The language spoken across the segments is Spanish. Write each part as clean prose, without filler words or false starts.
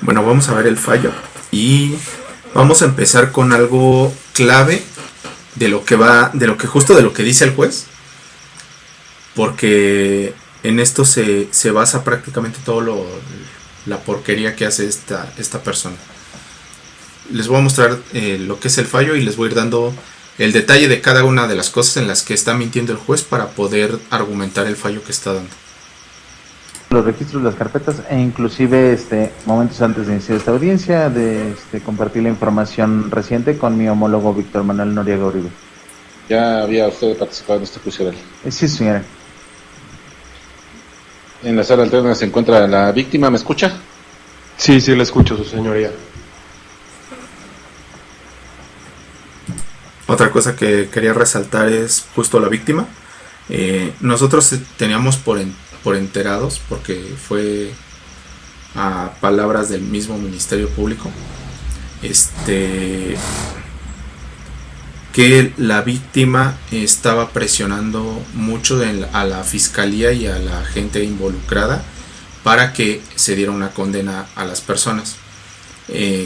Bueno, vamos a ver el fallo y vamos a empezar con algo clave de lo que justo de lo que dice el juez, porque en esto se basa prácticamente todo la porquería que hace esta persona. Les voy a mostrar lo que es el fallo y les voy a ir dando el detalle de cada una de las cosas en las que está mintiendo el juez para poder argumentar el fallo que está dando. Los registros, las carpetas e inclusive momentos antes de iniciar esta audiencia de compartir la información reciente con mi homólogo Víctor Manuel Noriega Uribe. ¿Ya había usted participado en este juicio oral? Sí, señora. En la sala alterna se encuentra la víctima, ¿me escucha? Sí, la escucho, su señoría. Otra cosa que quería resaltar es justo la víctima. Nosotros teníamos por enterados, porque fue a palabras del mismo Ministerio Público, que la víctima estaba presionando mucho a la fiscalía y a la gente involucrada para que se diera una condena a las personas.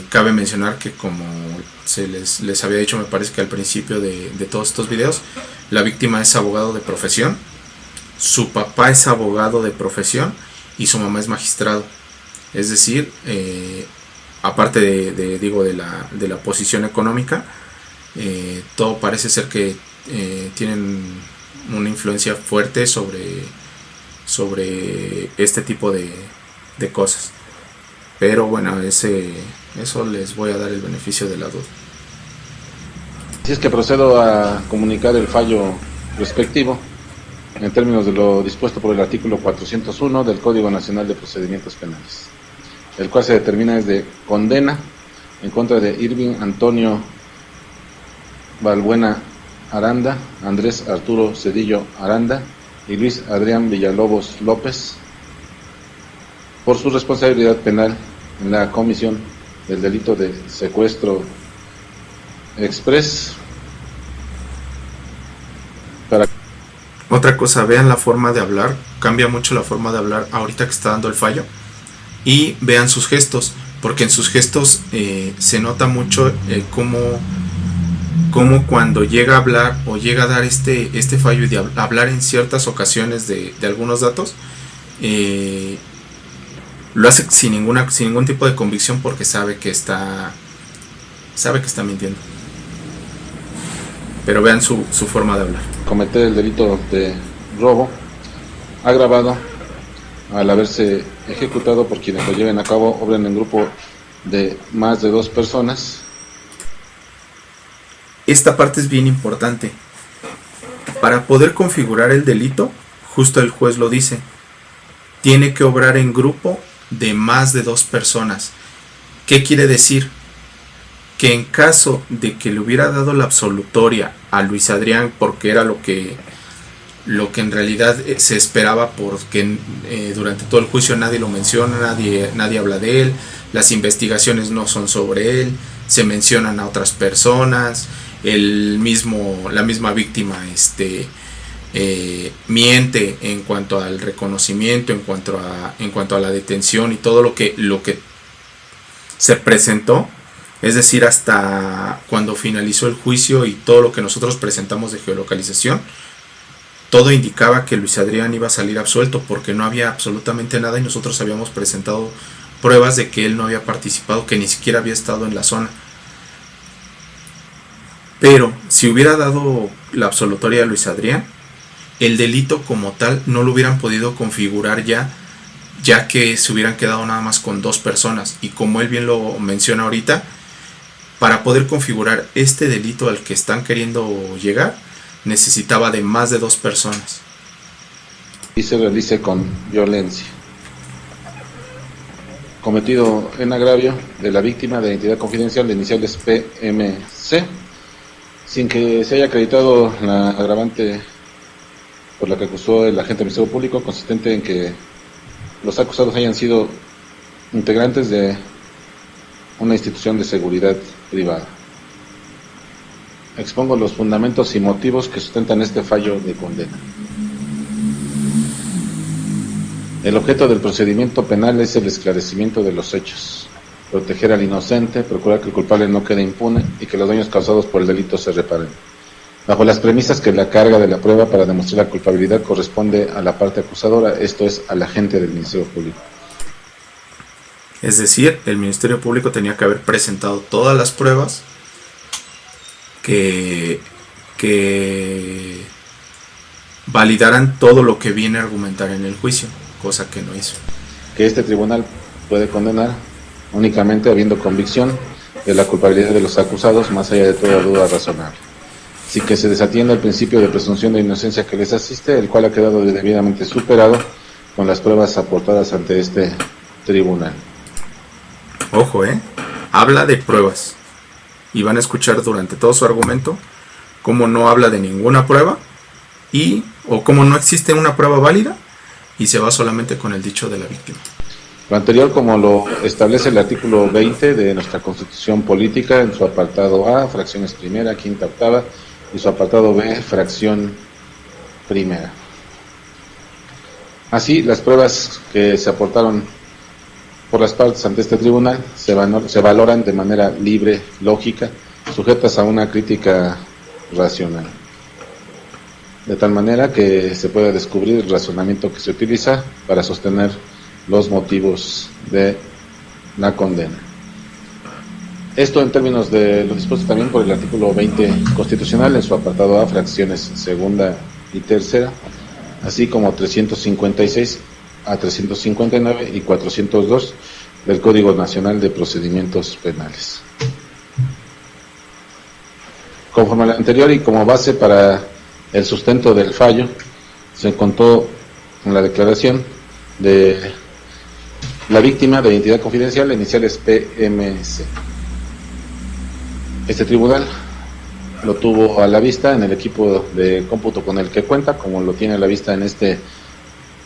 Cabe mencionar que, como se les había dicho, me parece que al principio de todos estos videos, la víctima es abogado de profesión, su papá es abogado de profesión y su mamá es magistrado. Es decir, aparte de la posición económica, todo parece ser que tienen una influencia fuerte sobre este tipo de cosas. Pero bueno, eso les voy a dar el beneficio de la duda. Si es que procedo a comunicar el fallo respectivo en términos de lo dispuesto por el artículo 401 del Código Nacional de Procedimientos Penales, el cual se determina desde condena en contra de Irving Antonio Balbuena Aranda, Andrés Arturo Cedillo Aranda y Luis Adrián Villalobos López por su responsabilidad penal en la comisión del delito de secuestro express. Otra cosa, vean la forma de hablar, cambia mucho la forma de hablar ahorita que está dando el fallo, y vean sus gestos, porque en sus gestos se nota mucho cómo cuando llega a hablar o llega a dar este fallo y de hablar en ciertas ocasiones de algunos datos, lo hace sin ningún tipo de convicción, porque sabe que está mintiendo. Pero vean su forma de hablar. Cometer el delito de robo agravado al haberse ejecutado por quienes lo lleven a cabo obren en grupo de más de 2 personas. Esta parte es bien importante. Para poder configurar el delito, justo el juez lo dice, tiene que obrar en grupo de más de 2 personas. ¿Qué quiere decir? Que en caso de que le hubiera dado la absolutoria a Luis Adrián, porque era lo que en realidad se esperaba, porque durante todo el juicio nadie lo menciona, nadie habla de él, las investigaciones no son sobre él, se mencionan a otras personas, la misma víctima miente en cuanto al reconocimiento, en cuanto a la detención y todo lo que se presentó. Es decir, hasta cuando finalizó el juicio y todo lo que nosotros presentamos de geolocalización, todo indicaba que Luis Adrián iba a salir absuelto, porque no había absolutamente nada y nosotros habíamos presentado pruebas de que él no había participado, que ni siquiera había estado en la zona. Pero si hubiera dado la absolutoria a Luis Adrián, el delito como tal no lo hubieran podido configurar ya que se hubieran quedado nada más con 2 personas. Y como él bien lo menciona ahorita, para poder configurar este delito al que están queriendo llegar, necesitaba de más de 2 personas. Y se realice con violencia. Cometido en agravio de la víctima de identidad confidencial de iniciales PMC, sin que se haya acreditado la agravante por la que acusó el agente del Ministerio Público, consistente en que los acusados hayan sido integrantes de una institución de seguridad privada. Expongo los fundamentos y motivos que sustentan este fallo de condena. El objeto del procedimiento penal es el esclarecimiento de los hechos. proteger al inocente, procurar que el culpable no quede impune y que los daños causados por el delito se reparen, bajo las premisas que la carga de la prueba para demostrar la culpabilidad corresponde a la parte acusadora, esto es, al agente del Ministerio Público. Es decir, el Ministerio Público tenía que haber presentado todas las pruebas que validaran todo lo que viene a argumentar en el juicio, cosa que no hizo. Que este tribunal puede condenar únicamente habiendo convicción de la culpabilidad de los acusados más allá de toda duda razonable. Así que se desatiende el principio de presunción de inocencia que les asiste, el cual ha quedado debidamente superado con las pruebas aportadas ante este tribunal. Ojo, habla de pruebas y van a escuchar durante todo su argumento cómo no habla de ninguna prueba o cómo no existe una prueba válida y se va solamente con el dicho de la víctima. Lo anterior, como lo establece el artículo 20 de nuestra Constitución Política en su apartado A, fracciones primera, quinta, octava, y su apartado B, fracción primera. Así, las pruebas que se aportaron por las partes ante este tribunal se valoran de manera libre, lógica, sujetas a una crítica racional, de tal manera que se pueda descubrir el razonamiento que se utiliza para sostener los motivos de la condena. Esto en términos de lo dispuesto también por el artículo 20 constitucional en su apartado A, fracciones segunda y tercera, así como 356 a 359 y 402 del Código Nacional de Procedimientos Penales. Conforme al anterior y como base para el sustento del fallo, se contó con la declaración de la víctima de identidad confidencial, iniciales PMC. Este tribunal lo tuvo a la vista en el equipo de cómputo con el que cuenta, como lo tiene a la vista en este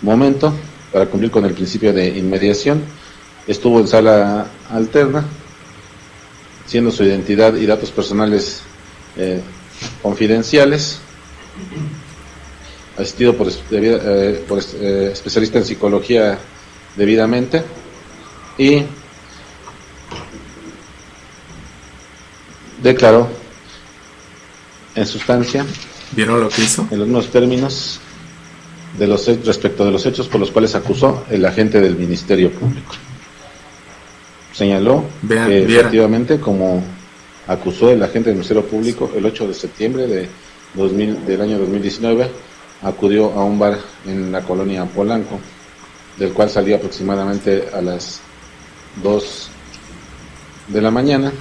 momento, para cumplir con el principio de inmediación. Estuvo en sala alterna, siendo su identidad y datos personales confidenciales, asistido por especialista en psicología debidamente, y declaró en sustancia, ¿vieron lo que hizo? en los mismos términos respecto de los hechos por los cuales acusó el agente del Ministerio Público. Señaló que efectivamente, como acusó el agente del Ministerio Público, el 8 de septiembre del año 2019, acudió a un bar en la colonia Polanco, del cual salía aproximadamente a las 2 de la mañana,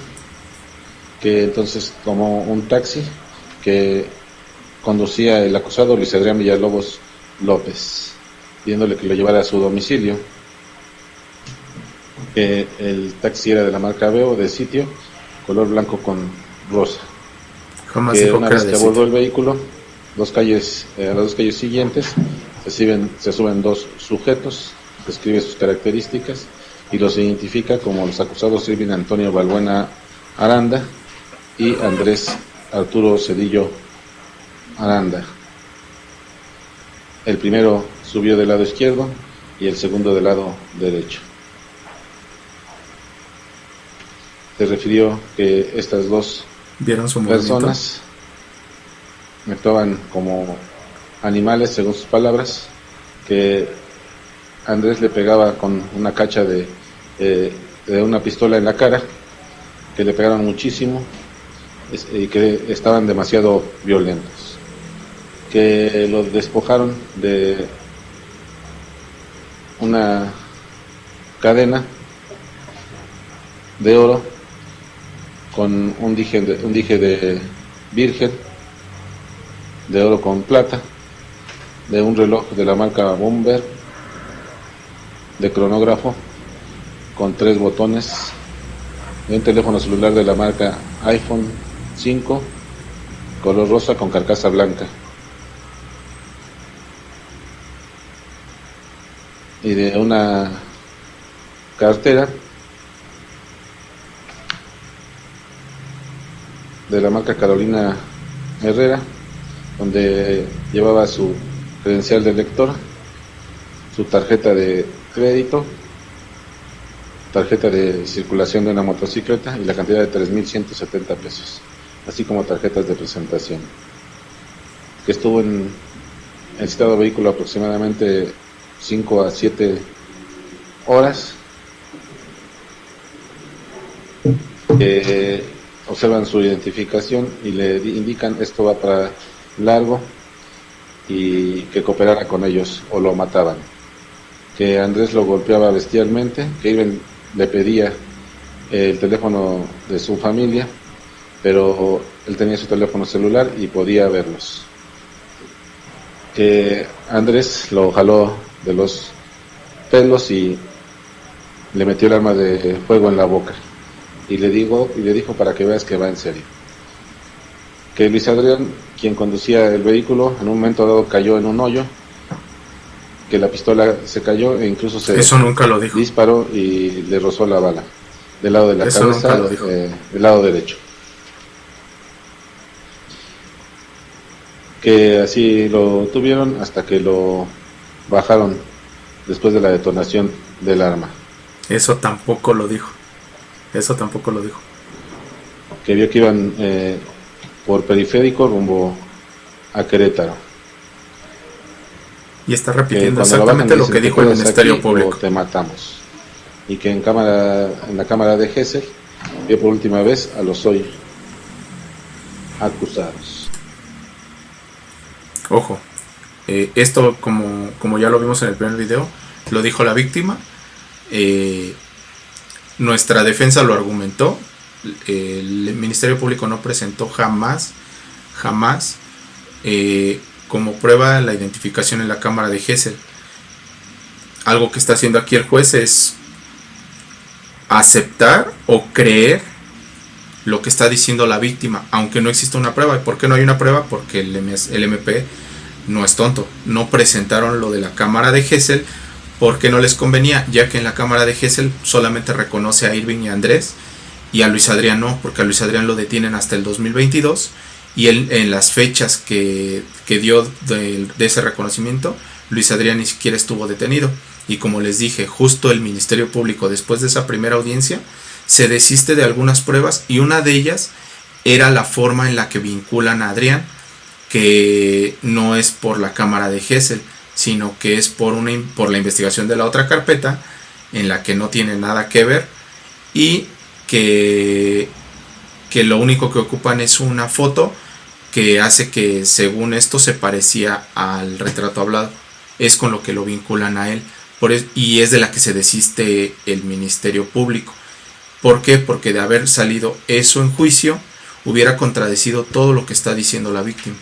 que entonces tomó un taxi que conducía el acusado Luis Adrián Villalobos López, pidiéndole que lo llevara a su domicilio, que el taxi era de la marca Veo, de sitio, color blanco con rosa. Jamás que una vez que abordó el vehículo, a las dos calles siguientes, se suben dos sujetos, describe sus características y los identifica como los acusados Irving Antonio Balbuena Aranda y Andrés Arturo Cedillo Aranda. El primero subió del lado izquierdo y el segundo del lado derecho. Se refirió que estas dos personas actuaban como animales, según sus palabras, que Andrés le pegaba con una cacha de una pistola en la cara, que le pegaron muchísimo y que estaban demasiado violentos, que lo despojaron de una cadena de oro con un dije de virgen, de oro con plata, de un reloj de la marca Bomber, de cronógrafo con 3 botones, de un teléfono celular de la marca iPhone 5, color rosa con carcasa blanca, y de una cartera de la marca Carolina Herrera, donde llevaba su credencial de lector, su tarjeta de crédito tarjeta de circulación de una motocicleta y la cantidad de 3,170 pesos, así como tarjetas de presentación. Que estuvo en el citado vehículo aproximadamente 5 a 7 horas. Observan su identificación y le indican esto va para largo y que cooperara con ellos o lo mataban. Que Andrés lo golpeaba bestialmente, que Irving le pedía el teléfono de su familia, pero él tenía su teléfono celular y podía verlos. Que Andrés lo jaló de los pelos y le metió el arma de fuego en la boca y le dijo para que veas que va en serio. Que Luis Adrián, quien conducía el vehículo, en un momento dado cayó en un hoyo, que la pistola se cayó e incluso se Eso nunca lo dijo. disparó y le rozó la bala del lado de la Eso cabeza, nunca lo dijo. del lado derecho. Que así lo tuvieron hasta que lo bajaron después de la detonación del arma. Eso tampoco lo dijo. Eso tampoco lo dijo. Que vio que iban por periférico rumbo a Querétaro. Y está Que repitiendo cuando exactamente lo bajan, lo que dicen, dijo el "Te quedas Ministerio aquí Público". o te matamos. Y que en la cámara de Gesell vio por última vez a los hoy acusados. Ojo, esto como ya lo vimos en el primer video, lo dijo la víctima. Nuestra defensa lo argumentó. El Ministerio Público no presentó jamás como prueba la identificación en la cámara de Gesell. Algo que está haciendo aquí el juez es aceptar o creer lo que está diciendo la víctima, aunque no exista una prueba. ¿Y por qué no hay una prueba? Porque el MP no es tonto. No presentaron lo de la cámara de Gesell porque no les convenía, ya que en la cámara de Gesell solamente reconoce a Irving y a Andrés, y a Luis Adrián no, porque a Luis Adrián lo detienen hasta el 2022, y él, en las fechas que dio de ese reconocimiento, Luis Adrián ni siquiera estuvo detenido. Y como les dije, justo el Ministerio Público, después de esa primera audiencia, se desiste de algunas pruebas, y una de ellas era la forma en la que vinculan a Adrián, que no es por la cámara de Gesell, sino que es por la investigación de la otra carpeta, en la que no tiene nada que ver, y que lo único que ocupan es una foto que hace que, según esto, se parecía al retrato hablado. Es con lo que lo vinculan a él, y es de la que se desiste el Ministerio Público. ¿Por qué? Porque de haber salido eso en juicio, hubiera contradecido todo lo que está diciendo la víctima.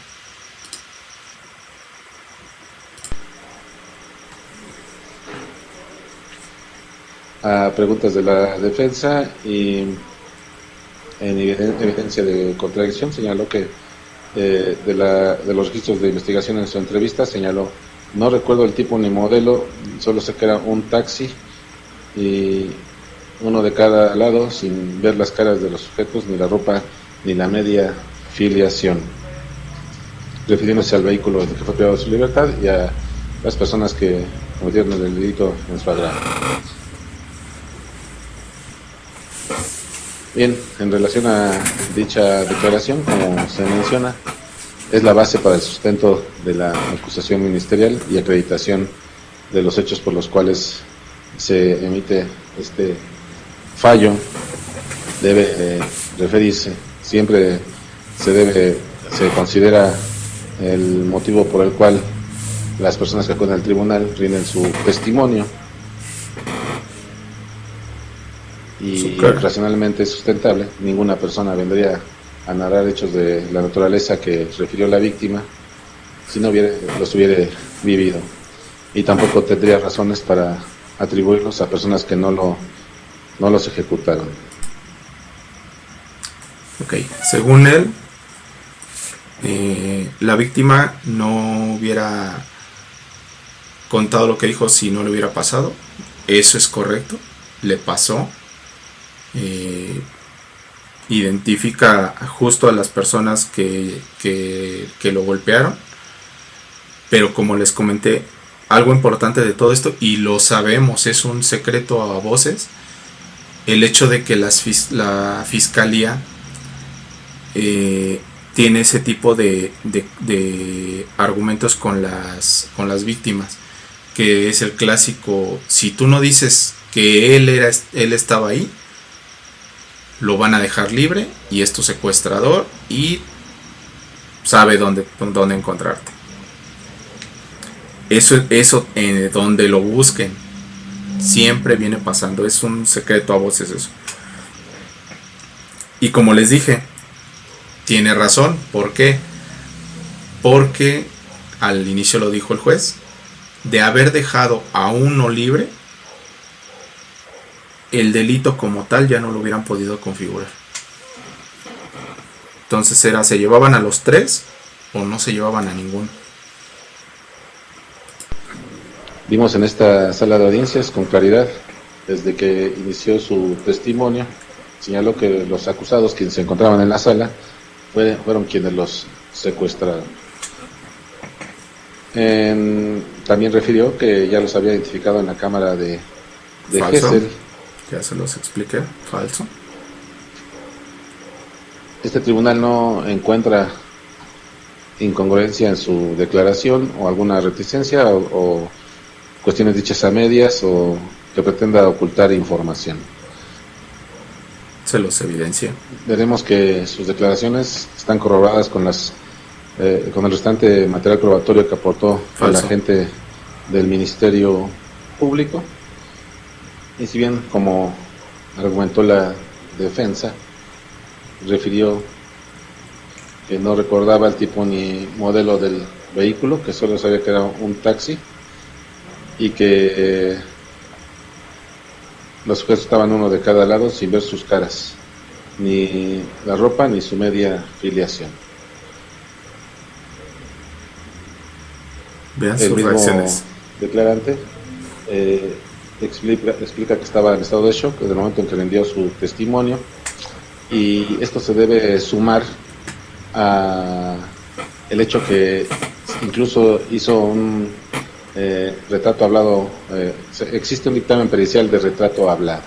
A preguntas de la defensa y en evidencia de contradicción señaló que de los registros de investigación en su entrevista señaló: no recuerdo el tipo ni modelo, solo sé que era un taxi y uno de cada lado, sin ver las caras de los sujetos, ni la ropa, ni la media filiación, refiriéndose al vehículo que fue privado de su libertad y a las personas que cometieron el delito en su agrado. Bien, en relación a dicha declaración, como se menciona, es la base para el sustento de la acusación ministerial y acreditación de los hechos por los cuales se emite este fallo. Debe referirse, siempre se considera el motivo por el cual las personas que acuden al tribunal rinden su testimonio, y racionalmente sustentable. Ninguna persona vendría a narrar hechos de la naturaleza que refirió la víctima si no los hubiera vivido, y tampoco tendría razones para atribuirlos a personas que no los ejecutaron. Ok, según él, la víctima no hubiera contado lo que dijo si no le hubiera pasado. Eso es correcto, le pasó. Identifica justo a las personas que lo golpearon, pero como les comenté, algo importante de todo esto, y lo sabemos, es un secreto a voces, el hecho de que la fiscalía tiene ese tipo de argumentos con las víctimas, que es el clásico: si tú no dices que él estaba ahí, lo van a dejar libre y es tu secuestrador y sabe dónde encontrarte. Eso donde lo busquen siempre viene pasando, es un secreto a voces eso. Y como les dije, tiene razón. ¿Por qué? Porque al inicio lo dijo el juez, de haber dejado a uno libre, el delito como tal ya no lo hubieran podido configurar. Entonces se llevaban a los 3 o no se llevaban a ninguno. Vimos en esta sala de audiencias con claridad, desde que inició su testimonio, señaló que los acusados, quienes se encontraban en la sala, fueron quienes los secuestraron. También refirió que ya los había identificado en la cámara de Gesell. Ya se los expliqué, falso. Este tribunal no encuentra incongruencia en su declaración o alguna reticencia o cuestiones dichas a medias o que pretenda ocultar información. Se los evidencia. Veremos que sus declaraciones están corroboradas con el restante material probatorio que aportó el agente del Ministerio Público. Y si bien, como argumentó la defensa, refirió que no recordaba el tipo ni modelo del vehículo, que solo sabía que era un taxi y que los sujetos estaban uno de cada lado sin ver sus caras, ni la ropa ni su media filiación. Vean el sus mismo reacciones. Declarante explica que estaba en estado de shock desde el momento en que rindió su testimonio, y esto se debe sumar a el hecho que incluso hizo un retrato hablado. Existe un dictamen pericial de retrato hablado.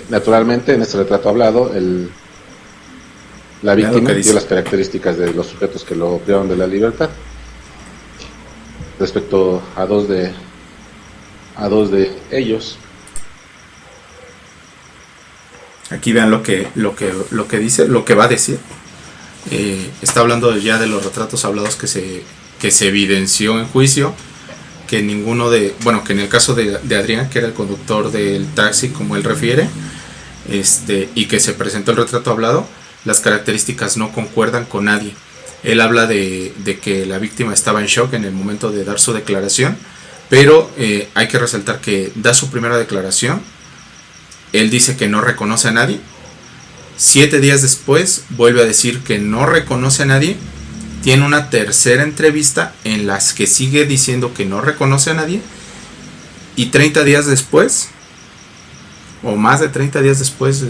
Naturalmente, en este retrato hablado, la víctima dio las características de los sujetos que lo privaron de la libertad respecto a dos de ellos. Aquí vean lo que dice, lo que va a decir. Está hablando ya de los retratos hablados que se evidenció en juicio, que que en el caso de Adrián, que era el conductor del taxi, como él refiere, y que se presentó el retrato hablado, las características no concuerdan con nadie. Él habla de que la víctima estaba en shock en el momento de dar su declaración, pero hay que resaltar que da su primera declaración, él dice que no reconoce a nadie, 7 días después vuelve a decir que no reconoce a nadie, tiene una tercera entrevista en las que sigue diciendo que no reconoce a nadie, y 30 días después, o más de 30 días después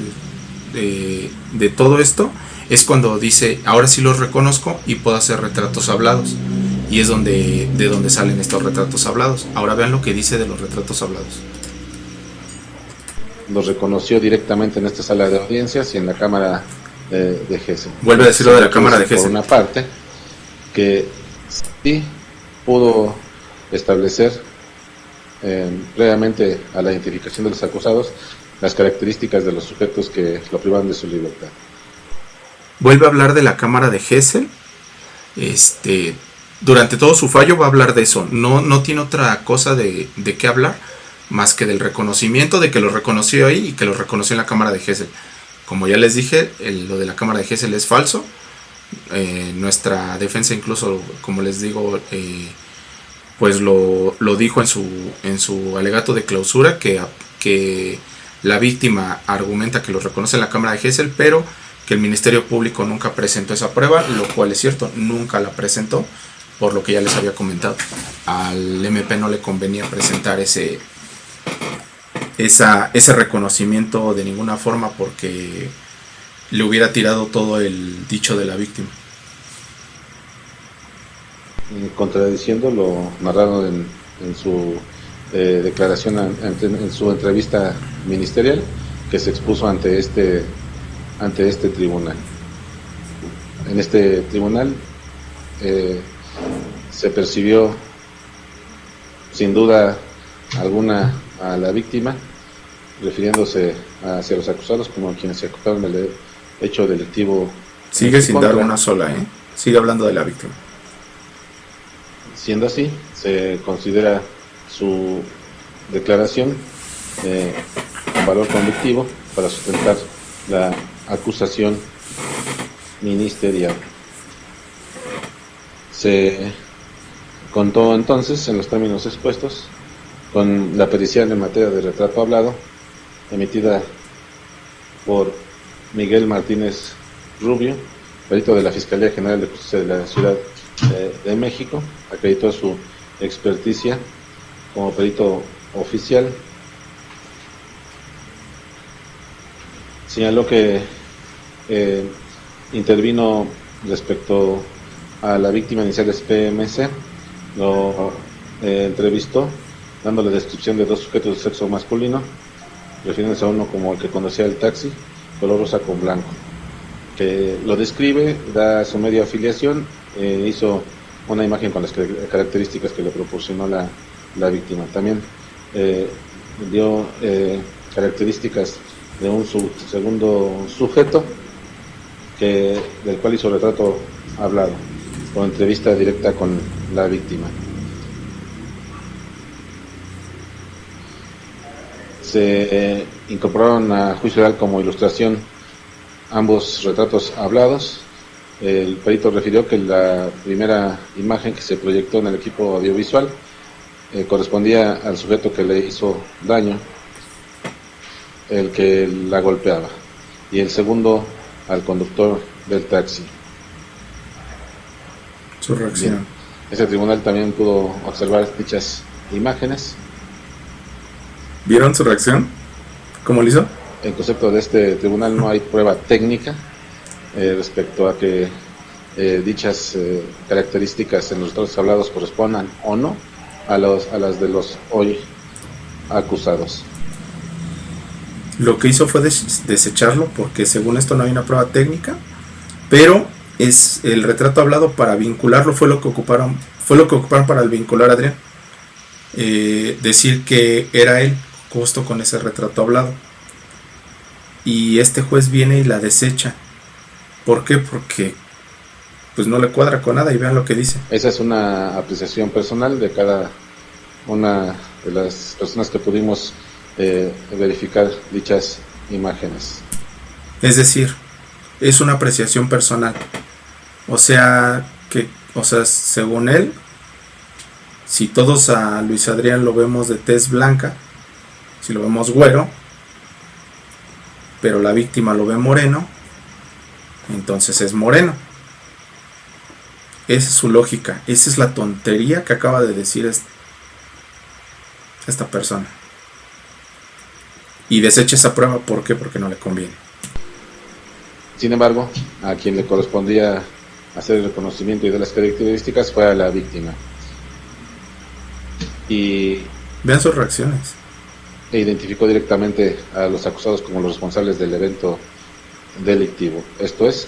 de todo esto, es cuando dice: ahora sí los reconozco y puedo hacer retratos hablados. Y es de donde salen estos retratos hablados. Ahora vean lo que dice de los retratos hablados. Los reconoció directamente en esta sala de audiencias y en la cámara de Gesell. Vuelve a decir lo de la cámara de Gesell. Por una parte, que sí pudo establecer previamente a la identificación de los acusados las características de los sujetos que lo privan de su libertad. Vuelve a hablar de la cámara de Gesell. Durante todo su fallo va a hablar de eso. No tiene otra cosa de qué hablar más que del reconocimiento, de que lo reconoció ahí y que lo reconoció en la cámara de Gesell. Como ya les dije, lo de la cámara de Gesell es falso. Nuestra defensa, incluso, como les digo, pues lo dijo en su alegato de clausura, que la víctima argumenta que lo reconoce en la cámara de Gesell, pero que el Ministerio Público nunca presentó esa prueba, lo cual es cierto, nunca la presentó, por lo que ya les había comentado. Al MP no le convenía presentar ese reconocimiento de ninguna forma, porque le hubiera tirado todo el dicho de la víctima. Contradiciendo lo narrado en su declaración en su entrevista ministerial que se expuso ante este tribunal. En este tribunal se percibió sin duda alguna a la víctima, refiriéndose hacia los acusados como quienes se acusaron del hecho delictivo. Sigue sin dar una sola, sigue hablando de la víctima. Siendo así, se considera su declaración con valor convictivo para sustentar la acusación ministerial. Se contó entonces, en los términos expuestos, con la pericial en materia de retrato hablado, emitida por Miguel Martínez Rubio, perito de la Fiscalía General de Justicia de la Ciudad de México. Acreditó su experticia como perito oficial. Señaló que intervino respecto a la víctima inicial de PMC, lo entrevistó dándole descripción de dos sujetos de sexo masculino, refiriéndose a uno como el que conducía el taxi, color rosa con blanco, que lo describe, da su media afiliación, hizo una imagen con las características que le proporcionó la víctima. También dio características de un segundo sujeto del cual hizo retrato hablado, con entrevista directa con la víctima. Se incorporaron a juicio oral como ilustración ambos retratos hablados. El perito refirió que la primera imagen que se proyectó en el equipo audiovisual correspondía al sujeto que le hizo daño, el que la golpeaba, y el segundo al conductor del taxi. Su reacción. Bien. Ese tribunal también pudo observar dichas imágenes. ¿Vieron su reacción? ¿Cómo lo hizo? En concepto de este tribunal no hay prueba técnica respecto a que dichas características en los retratos hablados correspondan o no a las de los hoy acusados. Lo que hizo fue desecharlo porque según esto no hay una prueba técnica, pero es el retrato hablado para vincularlo, fue lo que ocuparon para vincular a Adrián. Decir que era él justo con ese retrato hablado, y este juez viene y la desecha. ¿Por qué? Porque pues no le cuadra con nada, y vean lo que dice. Esa es una apreciación personal de cada una de las personas que pudimos verificar dichas imágenes. Es decir, es una apreciación personal. O sea, según él, si todos a Luis Adrián lo vemos de tez blanca, si lo vemos güero, pero la víctima lo ve moreno, entonces es moreno. Esa es su lógica, esa es la tontería que acaba de decir esta persona. Y desecha esa prueba, ¿por qué? Porque no le conviene. Sin embargo, a quien le correspondía hacer el reconocimiento y de las características fue a la víctima. Y vean sus reacciones. E identificó directamente a los acusados como los responsables del evento delictivo. Esto es,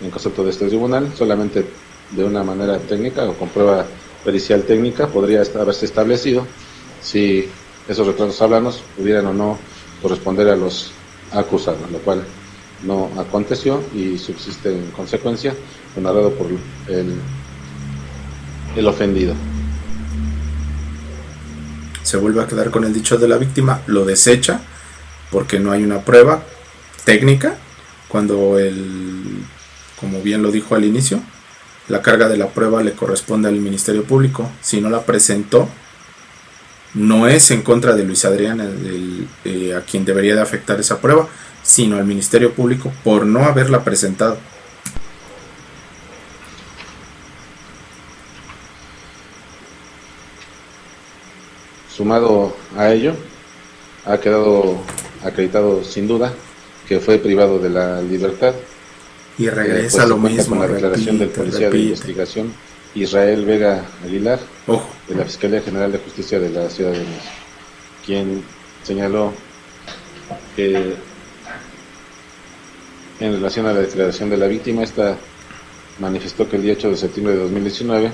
en concepto de este tribunal, solamente de una manera técnica o con prueba pericial técnica podría haberse establecido si esos retratos hablados pudieran o no corresponder a los acusados, lo cual no aconteció y subsiste en consecuencia lo narrado por el ofendido. Se vuelve a quedar con el dicho de la víctima, lo desecha porque no hay una prueba técnica, cuando como bien lo dijo al inicio, la carga de la prueba le corresponde al Ministerio Público. Si no la presentó, no es en contra de Luis Adrián a quien debería de afectar esa prueba, sino al Ministerio Público por no haberla presentado. Sumado a ello, ha quedado acreditado sin duda que fue privado de la libertad. Y regresa lo mismo, con la declaración del policía de investigación Israel Vega Aguilar. Ojo, de la Fiscalía General de Justicia de la Ciudad de México, quien señaló que en relación a la declaración de la víctima, esta manifestó que el día 8 de septiembre de 2019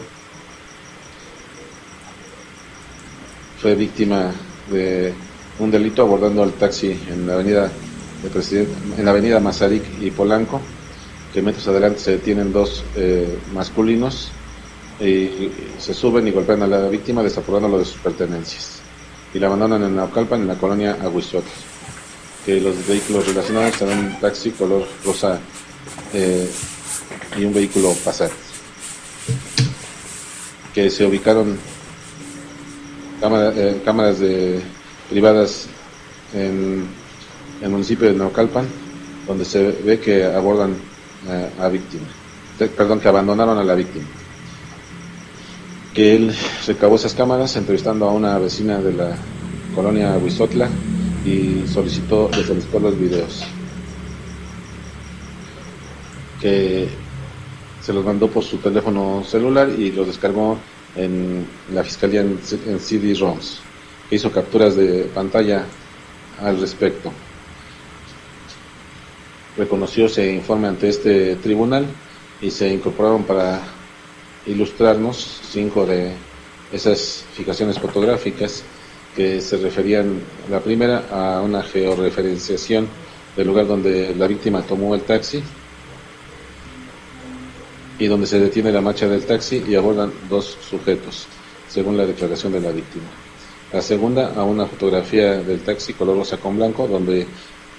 fue víctima de un delito abordando el taxi en la avenida Mazarik y Polanco, que metros adelante se detienen dos masculinos y se suben y golpean a la víctima desapodándolo de sus pertenencias y la abandonan en Naucalpan, en la colonia Aguizotla. Que los vehículos relacionados serán un taxi color rosa y un vehículo Passat, que se ubicaron cámaras privadas en el municipio de Naucalpan, donde se ve que abordan que abandonaron a la víctima. Que él recabó esas cámaras entrevistando a una vecina de la colonia Aguizotla y le solicitó los videos, que se los mandó por su teléfono celular y los descargó en la fiscalía en CD-ROMs, que hizo capturas de pantalla al respecto. Reconoció ese informe ante este tribunal y se incorporaron para ilustrarnos 5 de esas fijaciones fotográficas que se referían, la primera, a una georreferenciación del lugar donde la víctima tomó el taxi y donde se detiene la marcha del taxi y abordan 2 sujetos, según la declaración de la víctima. La segunda, a una fotografía del taxi color rosa con blanco, donde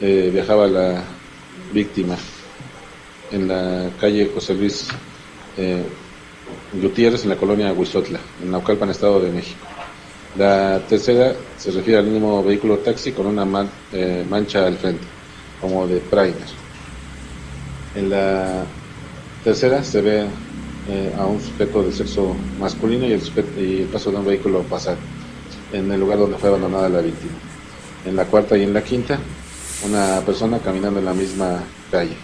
viajaba la víctima en la calle José Luis Gutiérrez, en la colonia Aguizotla, en Naucalpan, Estado de México. La tercera se refiere al mismo vehículo taxi con una mancha al frente, como de primer. En la tercera se ve a un sujeto de sexo masculino y el paso de un vehículo Passat en el lugar donde fue abandonada la víctima. En la cuarta y en la quinta, una persona caminando en la misma calle,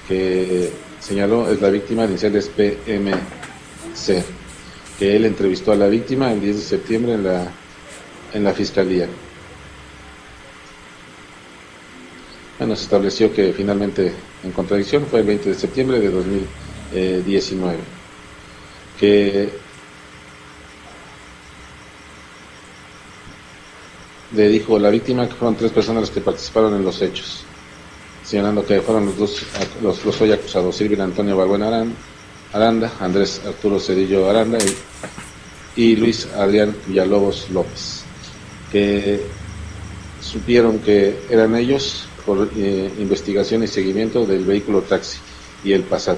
que señaló es la víctima, iniciales PMC, que él entrevistó a la víctima el 10 de septiembre en la fiscalía. Bueno, se estableció que finalmente, en contradicción, fue el 20 de septiembre de 2019, que le dijo la víctima que fueron 3 personas las que participaron en los hechos, señalando que fueron los hoy acusados: Irving Antonio Balbuena Aranda, Andrés Arturo Cedillo Aranda y Luis Adrián Villalobos López, que supieron que eran ellos por investigación y seguimiento del vehículo taxi y el Passat,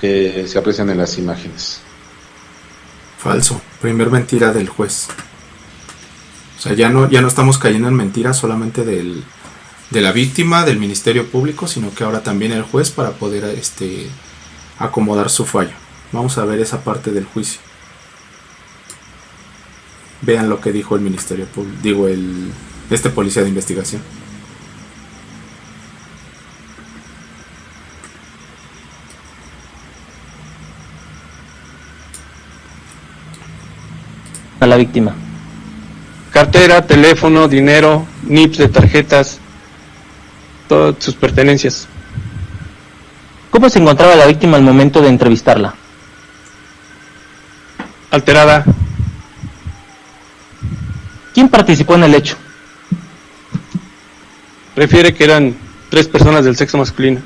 que se aprecian en las imágenes. Falso. Primer mentira del juez. O sea, ya no estamos cayendo en mentiras solamente de la víctima, del Ministerio Público, sino que ahora también el juez, para poder acomodar su fallo. Vamos a ver esa parte del juicio. Vean lo que dijo el Ministerio Público, este policía de investigación. A la víctima: Cartera, teléfono, dinero, NIPs de tarjetas, todas sus pertenencias. ¿Cómo se encontraba la víctima al momento de entrevistarla? Alterada. ¿Quién participó en el hecho? Refiere que eran 3 personas del sexo masculino.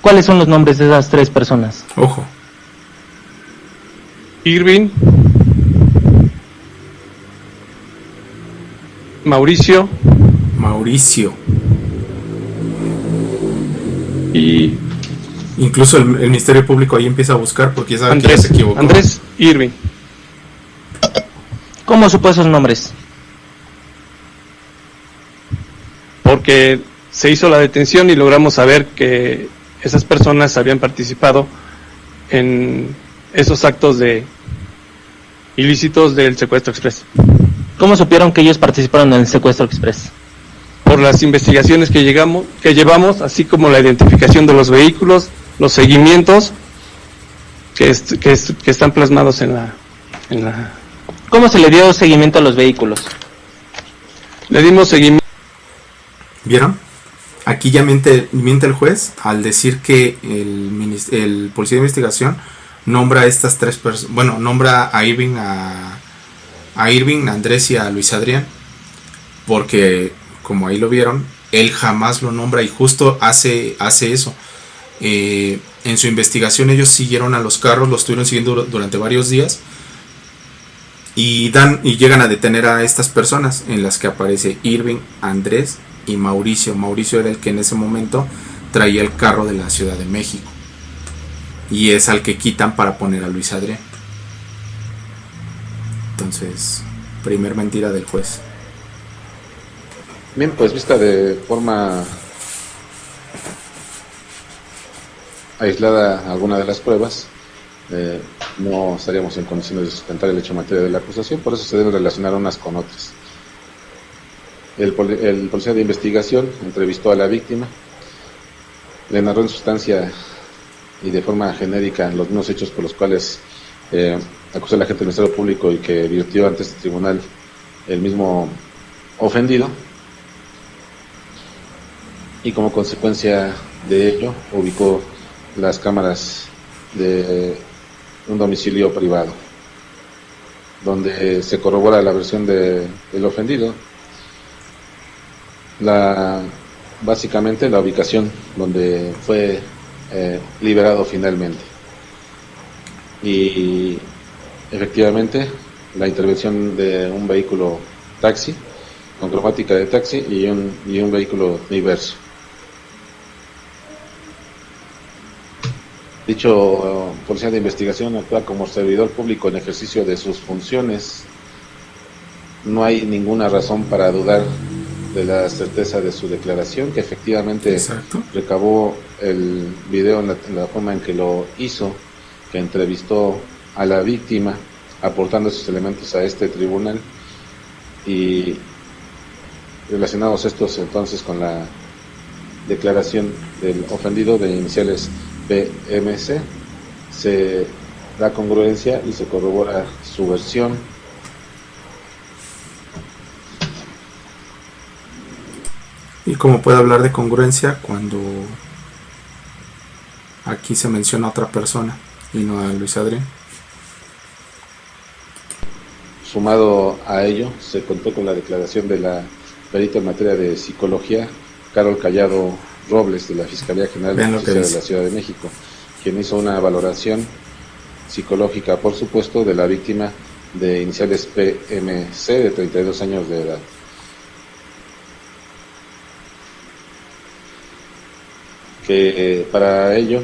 ¿Cuáles son los nombres de esas 3 personas? Ojo. Irving, Mauricio y incluso el Ministerio Público ahí empieza a buscar porque ya sabe que ya se equivocó. Andrés Irving. ¿Cómo supo esos nombres? Porque se hizo la detención y logramos saber que esas personas habían participado en esos actos ilícitos del secuestro express. ¿Cómo supieron que ellos participaron en el secuestro express? Por las investigaciones que llevamos, así como la identificación de los vehículos, los seguimientos que están plasmados en ¿Cómo se le dio seguimiento a los vehículos? Le dimos seguimiento. ¿Vieron? Aquí ya miente el juez al decir que el policía de investigación nombra a estas tres personas, bueno, nombra a Irving, a Andrés y a Luis Adrián, porque como ahí lo vieron, él jamás lo nombra y justo hace eso. En su investigación ellos siguieron a los carros, los estuvieron siguiendo durante varios días y llegan a detener a estas personas, en las que aparece Irving, Andrés y Mauricio. Mauricio era el que en ese momento traía el carro de la Ciudad de México y es al que quitan para poner a Luis Adrián. Entonces, primer mentira del juez. Bien, pues vista de forma aislada alguna de las pruebas, no estaríamos en condiciones de sustentar el hecho materia de la acusación, por eso se deben relacionar unas con otras. El policía de investigación entrevistó a la víctima, le narró en sustancia y de forma genérica los mismos hechos por los cuales acusó al agente del Ministerio Público y que virtió ante este tribunal el mismo ofendido, y como consecuencia de ello ubicó las cámaras de un domicilio privado, donde se corrobora la versión del ofendido, básicamente la ubicación donde fue liberado finalmente, y efectivamente la intervención de un vehículo taxi con cromática de taxi y un vehículo diverso. Dicho policía de investigación actúa como servidor público en ejercicio de sus funciones. No hay ninguna razón para dudar de la certeza de su declaración, que efectivamente Exacto. recabó el video en la forma en que lo hizo, que entrevistó a la víctima, aportando esos elementos a este tribunal, y relacionados estos entonces con la declaración del ofendido de iniciales PMC, se da congruencia y se corrobora su versión. ¿Y cómo puede hablar de congruencia cuando aquí se menciona a otra persona y no a Luis Adrián? Sumado a ello, se contó con la declaración de la perita en materia de psicología, Carol Callado Robles, de la Fiscalía General de Justicia de la Ciudad de México, quien hizo una valoración psicológica, por supuesto, de la víctima de iniciales PMC, de 32 años de edad. Que para ello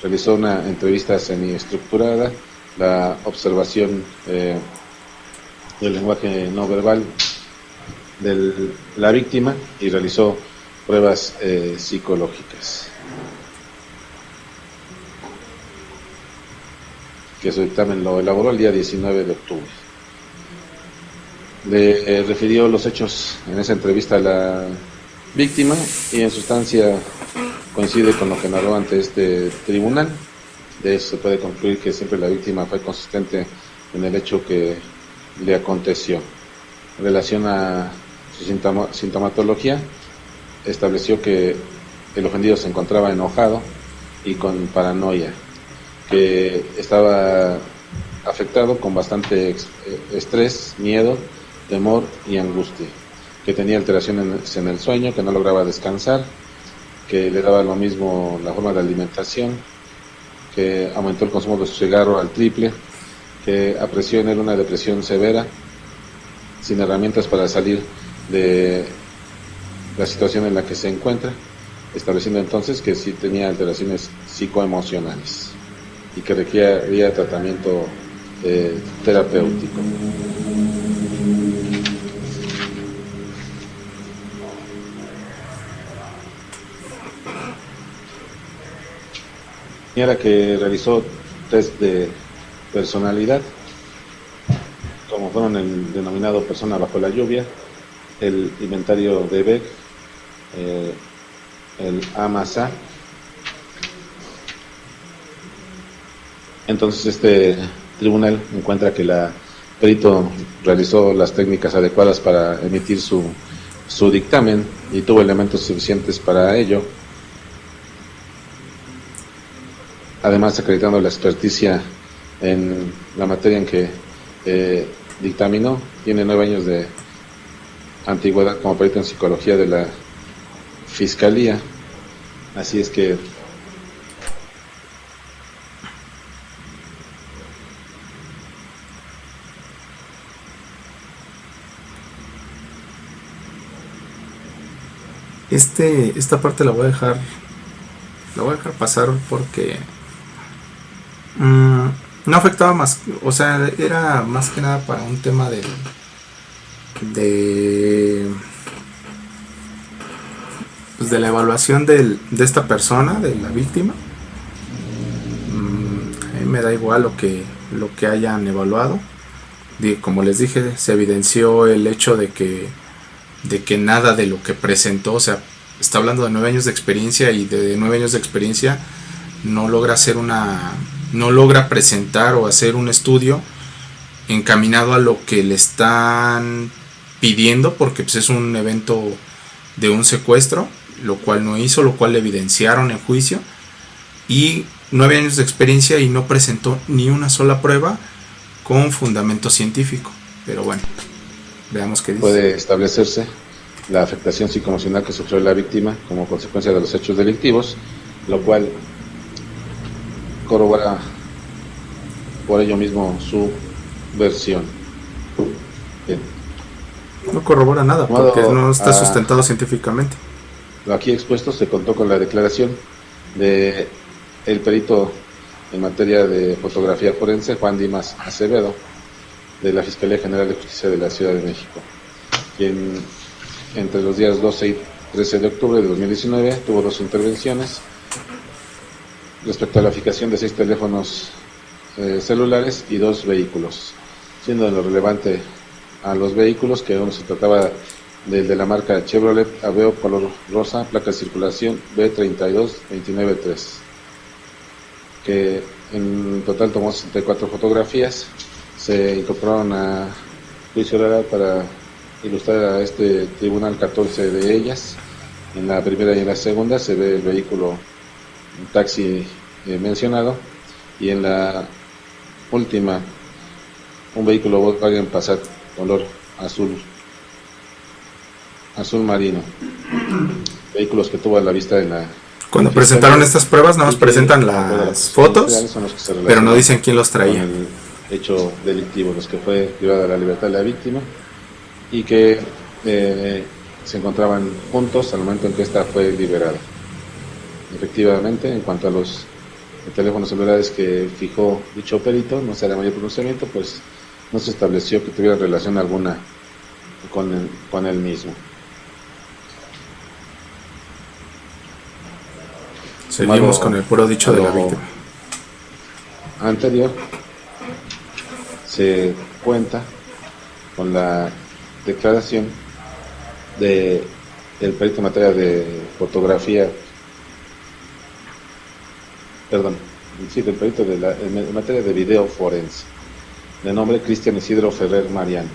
realizó una entrevista semiestructurada, la observación del lenguaje no verbal de la víctima, y realizó pruebas psicológicas, que su dictamen lo elaboró el día 19 de octubre. Le refirió los hechos en esa entrevista a la víctima y en sustancia coincide con lo que narró ante este tribunal. De eso se puede concluir que siempre la víctima fue consistente en el hecho que le aconteció. En relación a su sintomatología, estableció que el ofendido se encontraba enojado y con paranoia, que estaba afectado con bastante estrés, miedo, temor y angustia, que tenía alteraciones en el sueño, que no lograba descansar, que le daba lo mismo la forma de alimentación, que aumentó el consumo de su cigarro al triple, que apreció en él una depresión severa, sin herramientas para salir de la situación en la que se encuentra, estableciendo entonces que sí tenía alteraciones psicoemocionales y que requería tratamiento terapéutico. Señala que realizó test de personalidad, como fueron el denominado persona bajo la lluvia, el inventario de Beck, el AMASA. Entonces este tribunal encuentra que el perito realizó las técnicas adecuadas para emitir su dictamen y tuvo elementos suficientes para ello, además acreditando la experticia en la materia en que dictaminó. Tiene 9 años de antigüedad como perito en psicología de la Fiscalía, así es que esta parte la voy a dejar pasar porque no afectaba más, o sea, era más que nada para un tema de pues de la evaluación de esta persona, de la víctima. A mí me da igual lo que hayan evaluado. Como les dije, se evidenció el hecho de que nada de lo que presentó, o sea, está hablando de 9 años de experiencia, y de 9 años de experiencia no logra presentar o hacer un estudio encaminado a lo que le están pidiendo, porque pues es un evento de un secuestro, lo cual no hizo, lo cual le evidenciaron en juicio, y 9 años de experiencia y no presentó ni una sola prueba con fundamento científico. Pero bueno, veamos qué dice. Puede establecerse la afectación psicoemocional que sufrió la víctima como consecuencia de los hechos delictivos, lo cual corrobora por ello mismo su versión. Bien. No corrobora nada porque no está sustentado científicamente. Lo aquí expuesto se contó con la declaración de el perito en materia de fotografía forense, Juan Dimas Acevedo, de la Fiscalía General de Justicia de la Ciudad de México, quien entre los días 12 y 13 de octubre de 2019 tuvo 2 intervenciones respecto a la fijación de 6 teléfonos celulares y 2 vehículos, siendo de lo relevante a los vehículos que uno se trataba del de la marca Chevrolet Aveo color rosa, placa de circulación B32293, que en total tomó 64 fotografías. Se incorporaron a juicio oral para ilustrar a este tribunal 14 de ellas. En la primera y en la segunda se ve el vehículo, un taxi mencionado, y en la última un vehículo Volkswagen Passat color azul marino, vehículos que tuvo a la vista en la... Cuando presentaron estas pruebas nada más presentan las fotos, pero no dicen quién los traía. El hecho delictivo, los que fue privada de la libertad de la víctima y que se encontraban juntos al momento en que esta fue liberada. Efectivamente, en cuanto a los teléfonos celulares que fijó dicho perito, no se hará mayor pronunciamiento, pues no se estableció que tuviera relación alguna con el mismo. Seguimos con el puro dicho de la víctima. Anterior se cuenta con la declaración de el perito en materia de fotografía, del perito en materia de video forense, de nombre Cristian Isidro Ferrer Mariano,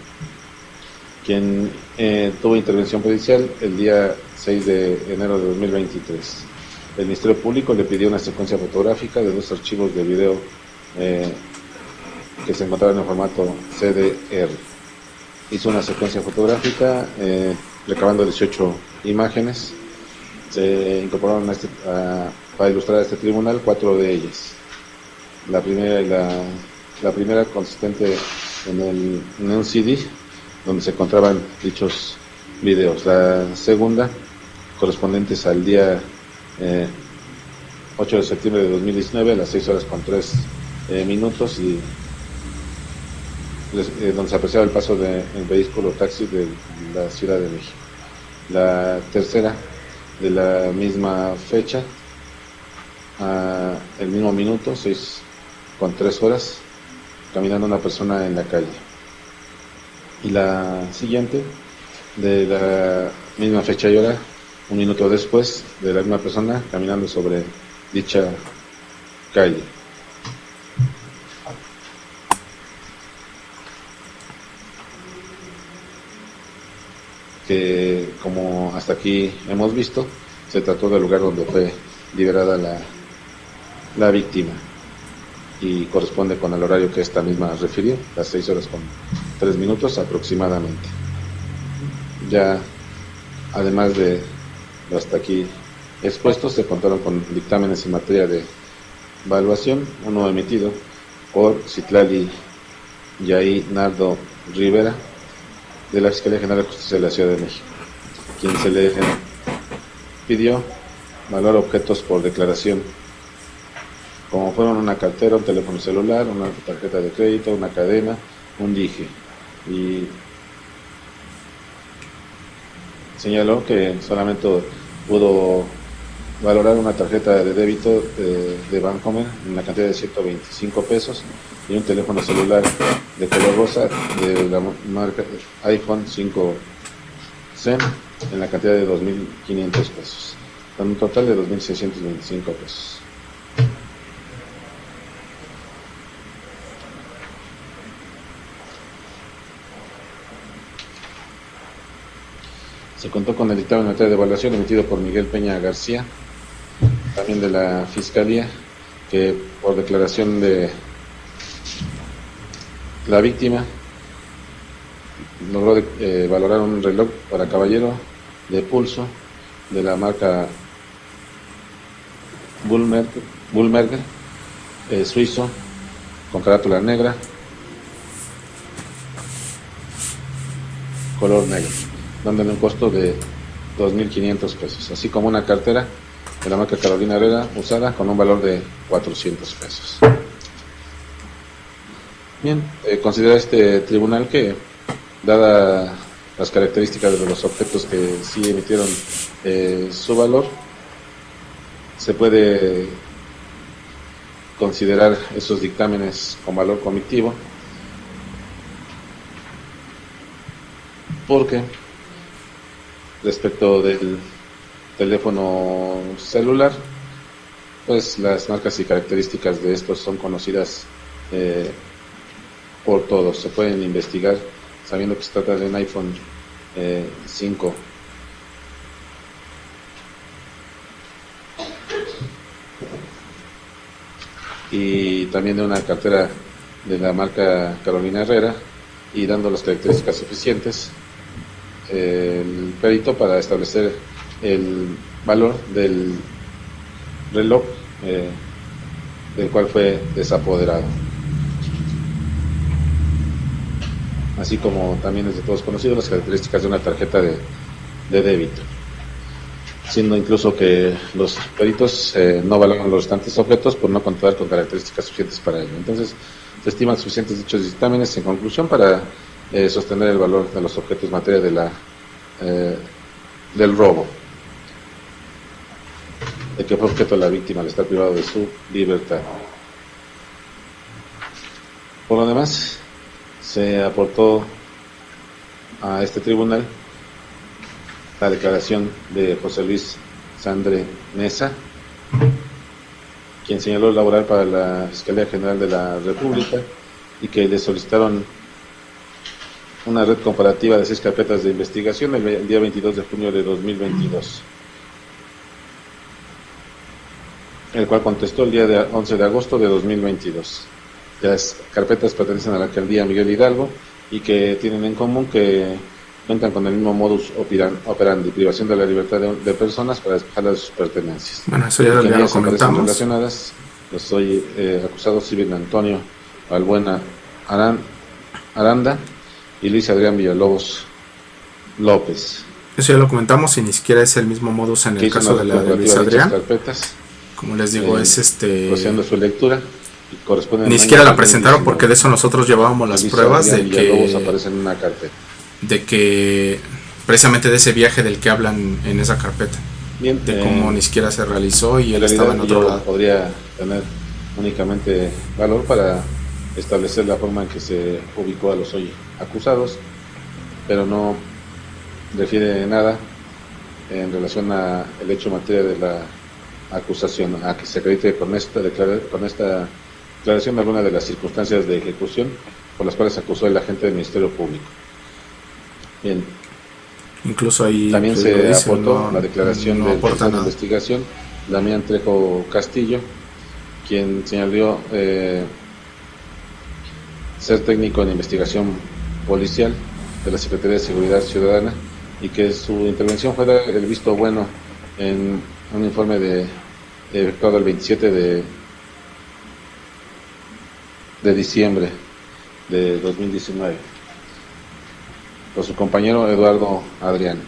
quien tuvo intervención pericial el día 6 de enero de 2023. El Ministerio Público le pidió una secuencia fotográfica de 2 archivos de video que se encontraban en formato CDR. Hizo una secuencia fotográfica recabando 18 imágenes. Se incorporaron para ilustrar a este tribunal 4 de ellas. La primera consistente en un CD donde se encontraban dichos videos. La segunda correspondientes al día 8 de septiembre de 2019 a las 6 horas con 3 minutos, y donde se apreciaba el paso del vehículo taxi de la Ciudad de México. La tercera de la misma fecha, el mismo minuto, 6 con 3 horas, caminando una persona en la calle. Y la siguiente de la misma fecha y hora, un minuto después, de la misma persona caminando sobre dicha calle. que, como hasta aquí hemos visto, se trató del lugar donde fue liberada la víctima y corresponde con el horario que esta misma refirió, las 6:03 aproximadamente. Ya, además de lo hasta aquí expuestos, se contaron con dictámenes en materia de evaluación, uno emitido por Citlali Yaí Nardo Rivera, de la Fiscalía General de Justicia de la Ciudad de México, quien se le pidió valorar objetos por declaración, como fueron una cartera, un teléfono celular, una tarjeta de crédito, una cadena, un dije, y señaló que solamente pudo valorar una tarjeta de débito de Bancomer en la cantidad de 125 pesos y un teléfono celular de color rosa de la marca iPhone 5 Zen en la cantidad de 2.500 pesos, con un total de 2.625 pesos. Se contó con el dictamen en materia de evaluación emitido por Miguel Peña García, también de la Fiscalía, que por declaración de la víctima logró valorar un reloj para caballero de pulso de la marca Bullmerger, suizo, con carátula negra, color negro, dándole un costo de 2.500 pesos, así como una cartera de la marca Carolina Herrera usada con un valor de 400 pesos. Bien, considera este tribunal que, dada las características de los objetos que sí emitieron su valor, se puede considerar esos dictámenes con valor comitivo, porque respecto del teléfono celular, pues las marcas y características de estos son conocidas por todos. Se pueden investigar sabiendo que se trata de un iPhone 5 y también de una cartera de la marca Carolina Herrera, y dando las características suficientes, el perito para establecer el valor del reloj del cual fue desapoderado, así como también es de todos conocido las características de una tarjeta de débito, siendo incluso que los peritos no valoran los restantes objetos por no contar con características suficientes para ello. Entonces, se estiman suficientes dichos dictámenes en conclusión para sostener el valor de los objetos en materia de del robo, de que fue objeto de la víctima al estar privado de su libertad. Por lo demás, se aportó a este tribunal la declaración de José Luis Sandre Mesa, quien señaló laborar para la Fiscalía General de la República y que le solicitaron una red comparativa de 6 carpetas de investigación el día 22 de junio de 2022, el cual contestó el día 11 de agosto de 2022. Las carpetas pertenecen a la alcaldía Miguel Hidalgo y que tienen en común que cuentan con el mismo modus operandi, privación de la libertad de personas para despejarlas de sus pertenencias. Bueno, eso ya lo comentamos. Relacionadas, soy acusado civil Antonio Balbuena Aranda y Luis Adrián Villalobos López. Eso ya lo comentamos y ni siquiera es el mismo modus en el caso de la de Luis Adrián. Carpetas, como les digo, procediendo su lectura. Ni siquiera la presentaron porque de eso nosotros llevábamos las pruebas de que aparece en una carpeta, de que precisamente de ese viaje del que hablan en esa carpeta. Bien, de cómo ni siquiera se realizó y él estaba en otro lado. Podría tener únicamente valor para establecer la forma en que se ubicó a los hoy acusados, pero no refiere nada en relación a el hecho en materia de la acusación, a que se acredite con esta declaración alguna de las circunstancias de ejecución por las cuales acusó el agente del Ministerio Público. Bien, Incluso ahí También pues, lo se dicen, aportó no- la declaración no del aporta oficial de nada. investigación, Damián Trejo Castillo, quien señaló ser técnico en investigación policial de la Secretaría de Seguridad Ciudadana, y que su intervención fue dar el visto bueno en un informe efectuado el 27 de diciembre de 2019 por su compañero Eduardo Adrián.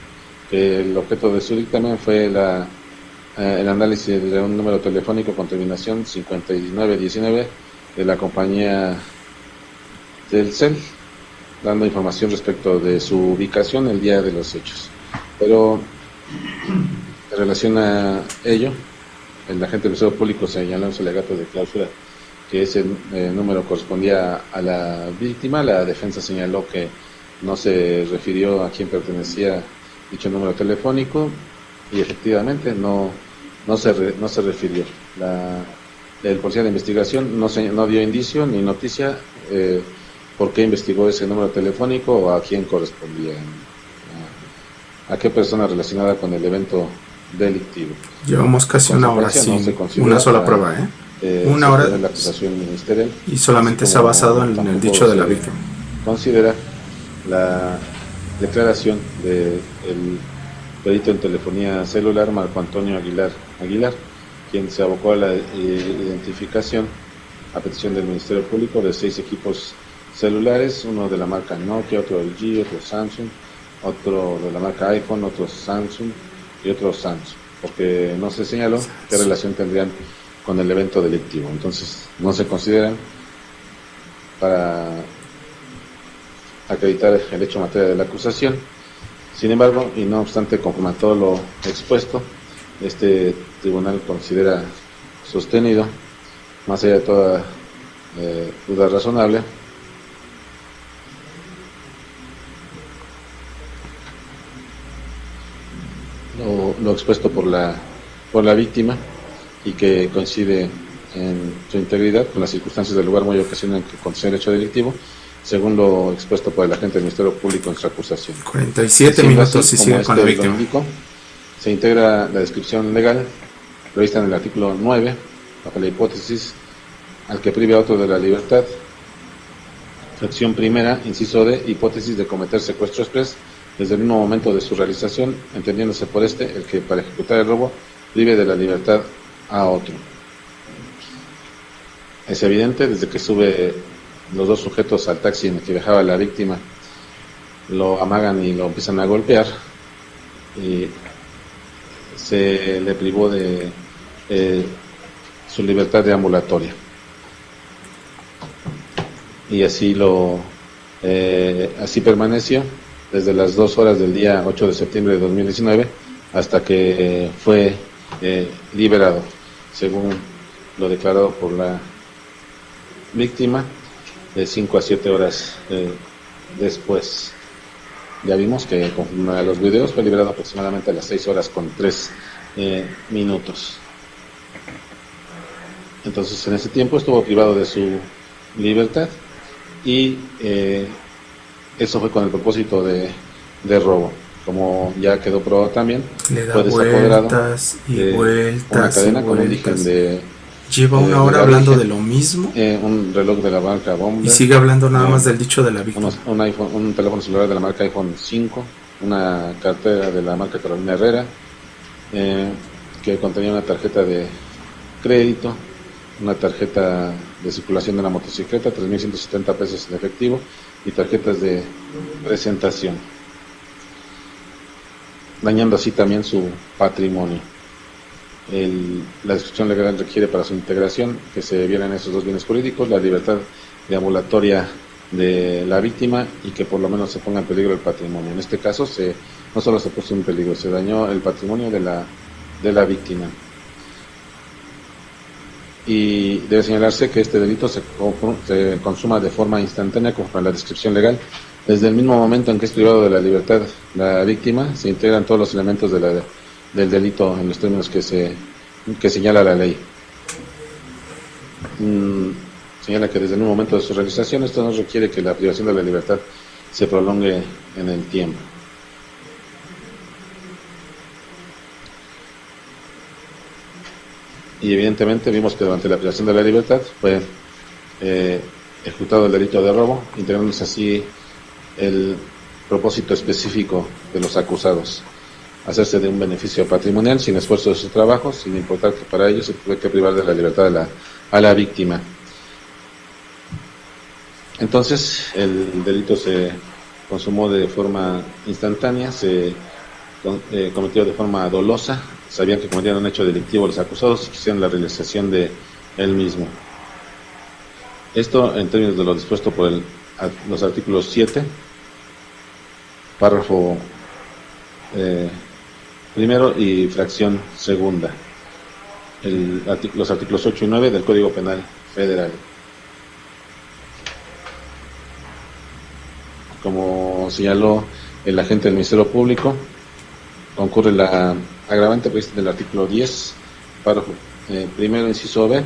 El objeto de su dictamen fue el análisis de un número telefónico con terminación 5919 de la compañía Telcel, dando información respecto de su ubicación el día de los hechos. Pero en relación a ello, el agente del Ministerio Público señaló en su alegato de clausura que ese número correspondía a la víctima. La defensa señaló que no se refirió a quién pertenecía dicho número telefónico, y efectivamente no se refirió. El policía de investigación no dio indicio ni noticia por qué investigó ese número telefónico o a quién correspondía, a qué persona relacionada con el evento delictivo. Llevamos casi una hora Consecuencia, no se sin considera una sola prueba, una hora, la acusación ministerial, y solamente así se ha como basado en el tampoco dicho de la se víctima. considera la declaración del perito en telefonía celular Marco Antonio Aguilar, quien se abocó a la identificación a petición del Ministerio Público de 6 equipos celulares, uno de la marca Nokia, otro LG, otro Samsung, otro de la marca iPhone, otro Samsung y otro Samsung, porque no se señaló qué relación tendrían con el evento delictivo. Entonces no se consideran para acreditar el hecho materia de la acusación. Sin embargo, y no obstante, conforme a todo lo expuesto, este tribunal considera sostenido, más allá de toda duda razonable, lo expuesto por la víctima, y que coincide en su integridad con las circunstancias del lugar muy ocasionan que contiene el hecho delictivo, según lo expuesto por el agente del Ministerio Público en su acusación. 47 Siendo minutos así, y como sigue con la lo víctima. indico, se integra la descripción legal prevista en el artículo 9, bajo la hipótesis al que prive a otro de la libertad. Sección primera, inciso D, hipótesis de cometer secuestro express desde el mismo momento de su realización, entendiéndose por el que para ejecutar el robo prive de la libertad a otro. Es evidente, desde que sube los dos sujetos al taxi en el que viajaba la víctima, lo amagan y lo empiezan a golpear, y se le privó de su libertad deambulatoria. Y así así permaneció desde las 2 horas del día 8 de septiembre de 2019 hasta que fue liberado, según lo declarado por la víctima, de 5 a 7 horas después. Ya vimos que, conforme a los videos, fue liberado aproximadamente a las 6 horas con 3 minutos. Entonces, en ese tiempo estuvo privado de su libertad, y eso fue con el propósito de robo. Como ya quedó probado también, Le da fue desapoderado vueltas y de vueltas una cadena y con origen vueltas. de Lleva una hora hablando de lo mismo un reloj de la marca y Bomber, sigue hablando nada más del dicho de la víctima. un teléfono celular de la marca iPhone 5, una cartera de la marca Carolina Herrera, que contenía una tarjeta de crédito, una tarjeta de circulación de una motocicleta, 3.170 pesos en efectivo, y tarjetas de presentación, dañando así también su patrimonio. La descripción legal requiere para su integración que se violen esos dos bienes jurídicos, la libertad deambulatoria de la víctima, y que por lo menos se ponga en peligro el patrimonio. En este caso no solo se puso en peligro, se dañó el patrimonio de la víctima. Y debe señalarse que este delito se consuma de forma instantánea, conforme a la descripción legal. Desde el mismo momento en que es privado de la libertad la víctima, se integran todos los elementos del delito en los términos que señala la ley. Señala que desde el mismo momento de su realización, esto no requiere que la privación de la libertad se prolongue en el tiempo. y evidentemente vimos que durante la privación de la libertad fue ejecutado el delito de robo, integrándose así el propósito específico de los acusados: hacerse de un beneficio patrimonial sin esfuerzo de su trabajo, sin importar que para ello se tuve que privar de la libertad a la víctima. Entonces el delito se consumó de forma instantánea, se cometió de forma dolosa, sabían que cometían un hecho delictivo los acusados y quisieron la realización de él mismo. Esto en términos de lo dispuesto por los artículos 7, párrafo primero y fracción segunda, los artículos 8 y 9 del Código Penal Federal. Como señaló el agente del Ministerio Público, concurre la agravante prevista del artículo 10, párrafo primero, inciso B,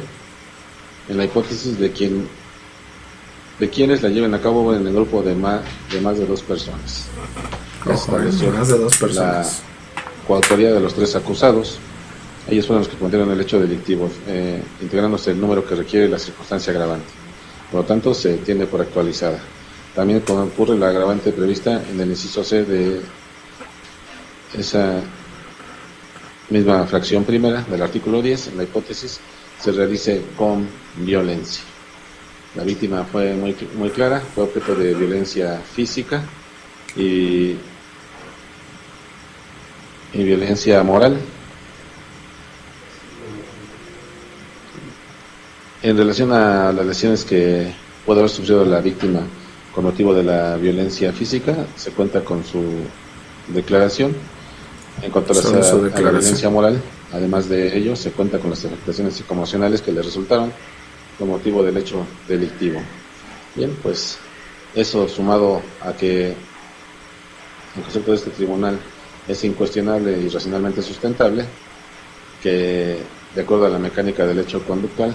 en la hipótesis de quienes la lleven a cabo en el grupo de más de 2 personas. Más de 2 personas. La coautoría de los 3 acusados. Ellos fueron los que cometieron el hecho delictivo, integrándose el número que requiere la circunstancia agravante. Por lo tanto, se tiene por actualizada. También concurre la agravante prevista en el inciso C de esa misma fracción primera del artículo 10, en la hipótesis se realice con violencia. La víctima fue muy clara, fue objeto de violencia física y violencia moral. En relación a las lesiones que puede haber sufrido la víctima con motivo de la violencia física, se cuenta con su declaración. En cuanto a la violencia moral, además de ello, se cuenta con las afectaciones psicoemocionales que le resultaron con motivo del hecho delictivo. Bien, pues eso sumado a que el concepto de este tribunal es incuestionable y racionalmente sustentable, que de acuerdo a la mecánica del hecho conductual,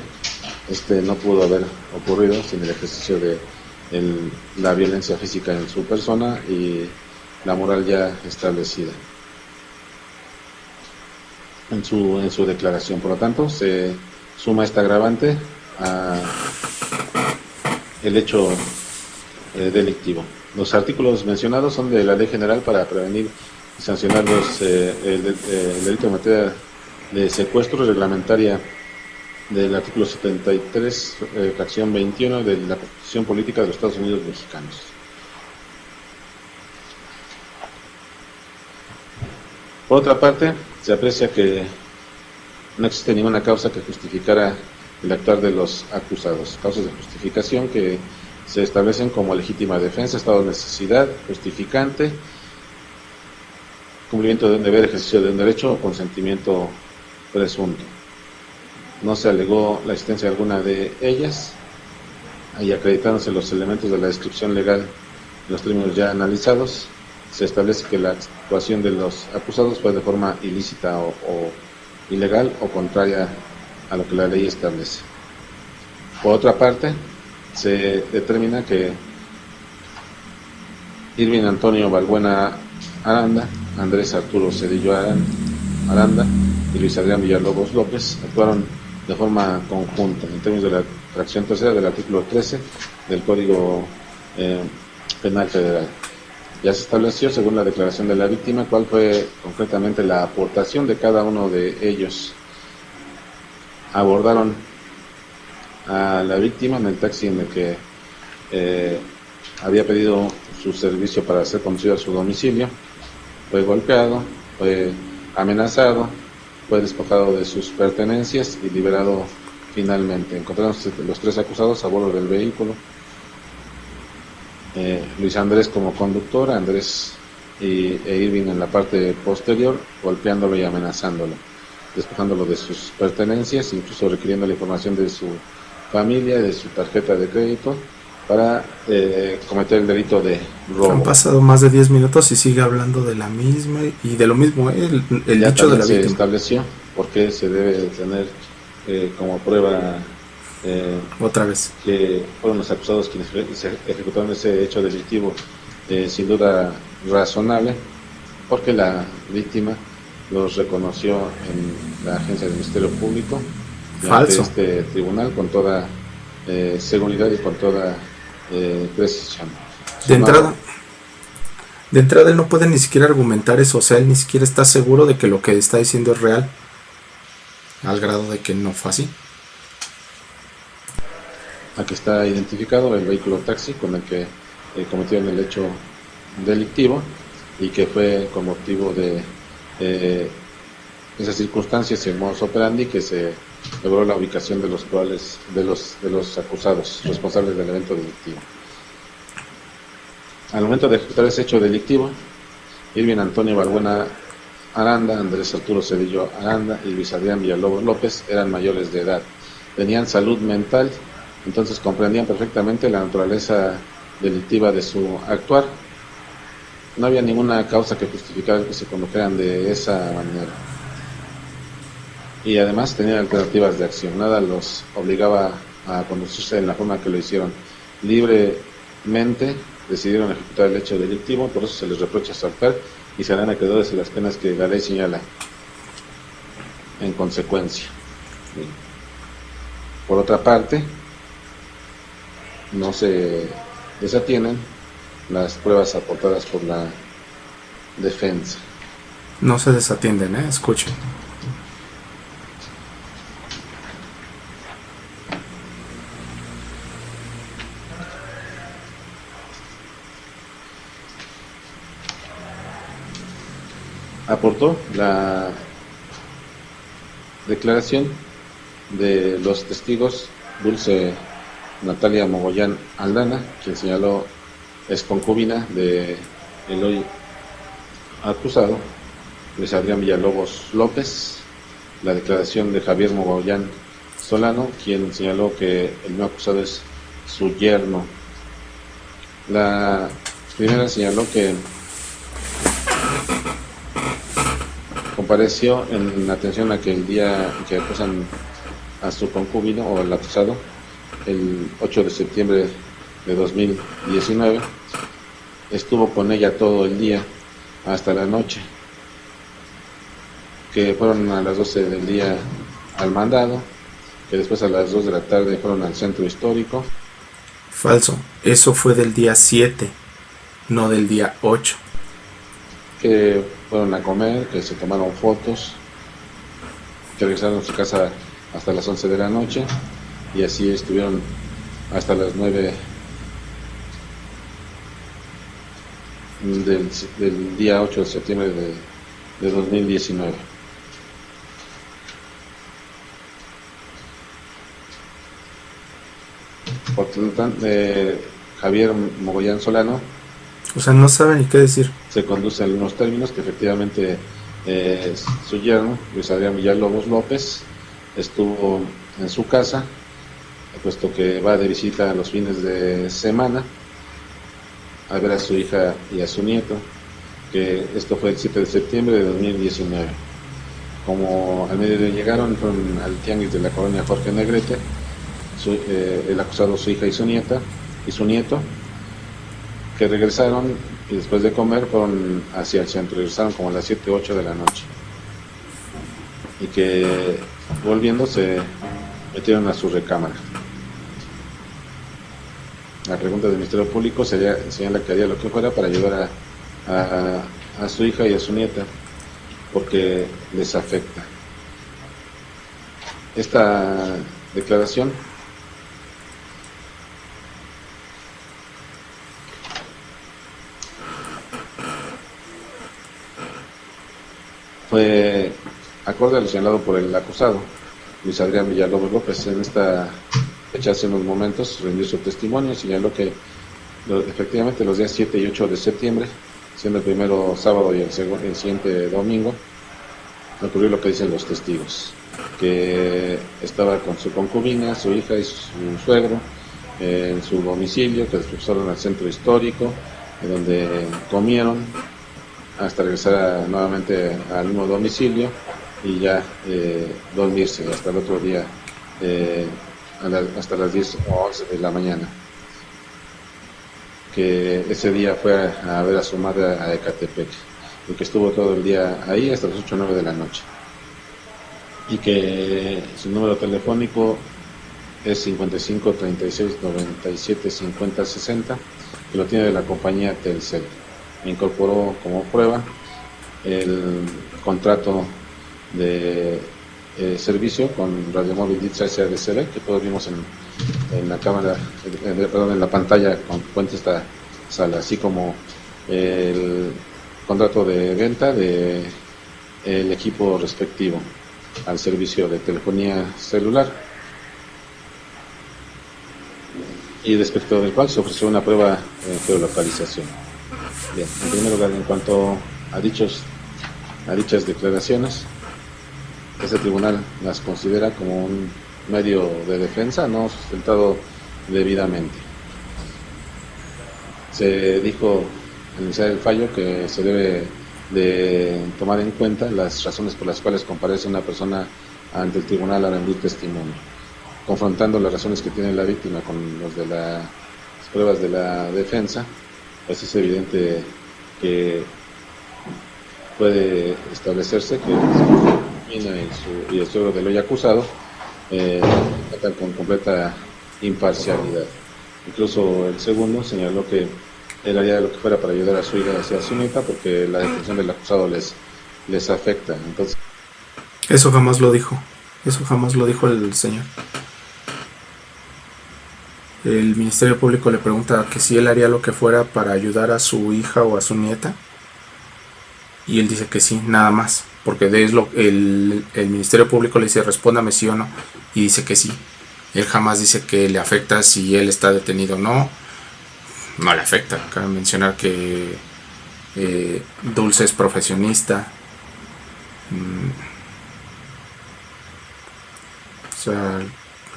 no pudo haber ocurrido sin el ejercicio de la violencia física en su persona y la moral ya establecida en su declaración. Por lo tanto, se suma esta agravante a el hecho delictivo. Los artículos mencionados son de la Ley General para prevenir y sancionar el delito en materia de secuestro, reglamentaria del artículo 73, fracción 21 de la Constitución Política de los Estados Unidos Mexicanos. Por otra parte, se aprecia que no existe ninguna causa que justificara el actuar de los acusados. Causas de justificación que se establecen como legítima defensa, estado de necesidad, justificante, cumplimiento de un deber, ejercicio de un derecho o consentimiento presunto. No se alegó la existencia alguna de ellas, y acreditándose los elementos de la descripción legal en los términos ya analizados, se establece que la actuación de los acusados fue de forma ilícita o ilegal o contraria a lo que la ley establece. Por otra parte, se determina que Irving Antonio Balbuena Aranda, Andrés Arturo Cedillo Aranda y Luis Adrián Villalobos López actuaron de forma conjunta en términos de la fracción tercera del artículo 13 del Código Penal Federal. Ya se estableció, según la declaración de la víctima, cuál fue concretamente la aportación de cada uno de ellos. Abordaron a la víctima en el taxi en el que había pedido su servicio para ser conducido a su domicilio. Fue golpeado, fue amenazado, fue despojado de sus pertenencias y liberado finalmente. Encontramos los 3 acusados a bordo del vehículo. Luis Andrés como conductor, Andrés e Irving en la parte posterior, golpeándolo y amenazándolo, despojándolo de sus pertenencias, incluso requiriendo la información de su familia, de su tarjeta de crédito, para cometer el delito de robo. Han pasado más de 10 minutos y sigue hablando de la misma y de lo mismo, el dicho de la víctima. Se estableció porque se debe tener como prueba otra vez que fueron los acusados quienes ejecutaron ese hecho delictivo, sin duda razonable, porque la víctima los reconoció en la agencia del Ministerio Público Falso. este tribunal con toda seguridad y con toda precisión. De entrada él no puede ni siquiera argumentar eso, o sea, él ni siquiera está seguro de que lo que está diciendo es real, al grado de que no fue así. Aquí está identificado el vehículo taxi con el que cometieron el hecho delictivo y que fue con motivo de esas circunstancias y el modus operandi que se logró la ubicación de los acusados responsables del evento delictivo. Al momento de ejecutar ese hecho delictivo, Irving Antonio Balbuena Aranda, Andrés Arturo Cedillo Aranda y Luis Adrián Villalobos López eran mayores de edad, tenían salud mental, entonces comprendían perfectamente la naturaleza delictiva de su actuar. No había ninguna causa que justificara que se condujeran de esa manera. Y además tenían alternativas de acción, nada los obligaba a conducirse en la forma que lo hicieron. Libremente decidieron ejecutar el hecho delictivo, por eso se les reprocha asaltar y serán acreedores de las penas que la ley señala en consecuencia. Por otra parte, no se desatienen las pruebas aportadas por la defensa. No se desatienden, escuchen. Aportó la declaración de los testigos Dulce Natalia Mogollán Aldana, quien señaló es concubina de el hoy acusado Luis Adrián Villalobos López, la declaración de Javier Mogollán Solano, quien señaló que el no acusado es su yerno. La primera señaló que compareció en atención a que el día que acusan a su concubino o al acusado, el 8 de septiembre de 2019, estuvo con ella todo el día hasta la noche, que fueron a las 12 del día al mandado, que después a las 2 de la tarde fueron al centro histórico. Falso, eso fue del día 7, no del día 8. Que fueron a comer, que se tomaron fotos, que regresaron a su casa hasta las 11 de la noche y así estuvieron hasta las 9 del día 8 de septiembre de 2019. Por lo tanto, Javier Mogollán Solano, o sea, no sabe ni qué decir. Se conduce en algunos términos que efectivamente su yerno, Luis Adrián Villalobos López, estuvo en su casa, puesto que va de visita a los fines de semana a ver a su hija y a su nieto, que esto fue el 7 de septiembre de 2019. Como al mediodía llegaron, fueron al tianguis de la colonia Jorge Negrete, el acusado, su hija y su nieta, y su nieto, que regresaron y después de comer fueron hacia el centro, regresaron como a las 7, 8 de la noche. Y que volviendo se metieron a su recámara. La pregunta del Ministerio Público señala que haría lo que fuera para ayudar a su hija y a su nieta, porque les afecta. Esta declaración fue acorde a lo señalado por el acusado, Luis Adrián Villalobos López. En esta fecha, hace unos momentos, rindió su testimonio y señaló que efectivamente los días 7 y 8 de septiembre, siendo el primero sábado y el siguiente domingo, ocurrió lo que dicen los testigos, que estaba con su concubina, su hija y su suegro en su domicilio, que después fueron al centro histórico, donde comieron hasta regresar nuevamente al mismo domicilio y ya dormirse hasta el otro día, hasta las 10 o 11 de la mañana, que ese día fue a ver a su madre a Ecatepec y que estuvo todo el día ahí hasta las 8 o 9 de la noche. y que su número telefónico es 55 36 97 50 60, que lo tiene de la compañía Telcel. Me incorporó como prueba el contrato de servicio con Radio Móvil Ditsa SADCB, que todos vimos en la cámara, en la pantalla con cuenta esta sala, así como el contrato de venta de el equipo respectivo al servicio de telefonía celular, y respecto del cual se ofreció una prueba de geolocalización. Bien, en primer lugar, en cuanto a dichas declaraciones, este tribunal las considera como un medio de defensa no sustentado debidamente. Se dijo al iniciar el fallo que se debe de tomar en cuenta las razones por las cuales comparece una persona ante el tribunal a rendir testimonio, confrontando las razones que tiene la víctima con los de las pruebas de la defensa. Pues es evidente que puede establecerse que y el suegro del hoy acusado tratan con completa imparcialidad. Incluso el segundo señaló que él haría lo que fuera para ayudar a su hija hacia su nieta, porque la detención del acusado les afecta. Entonces, Eso jamás lo dijo el señor. El Ministerio Público le pregunta que si él haría lo que fuera para ayudar a su hija o a su nieta, y él dice que sí, nada más, porque el Ministerio Público le dice respóndame sí o no, y dice que sí. Él jamás dice que le afecta si él está detenido o no. No le afecta. Cabe mencionar que Dulce es profesionista. O sea,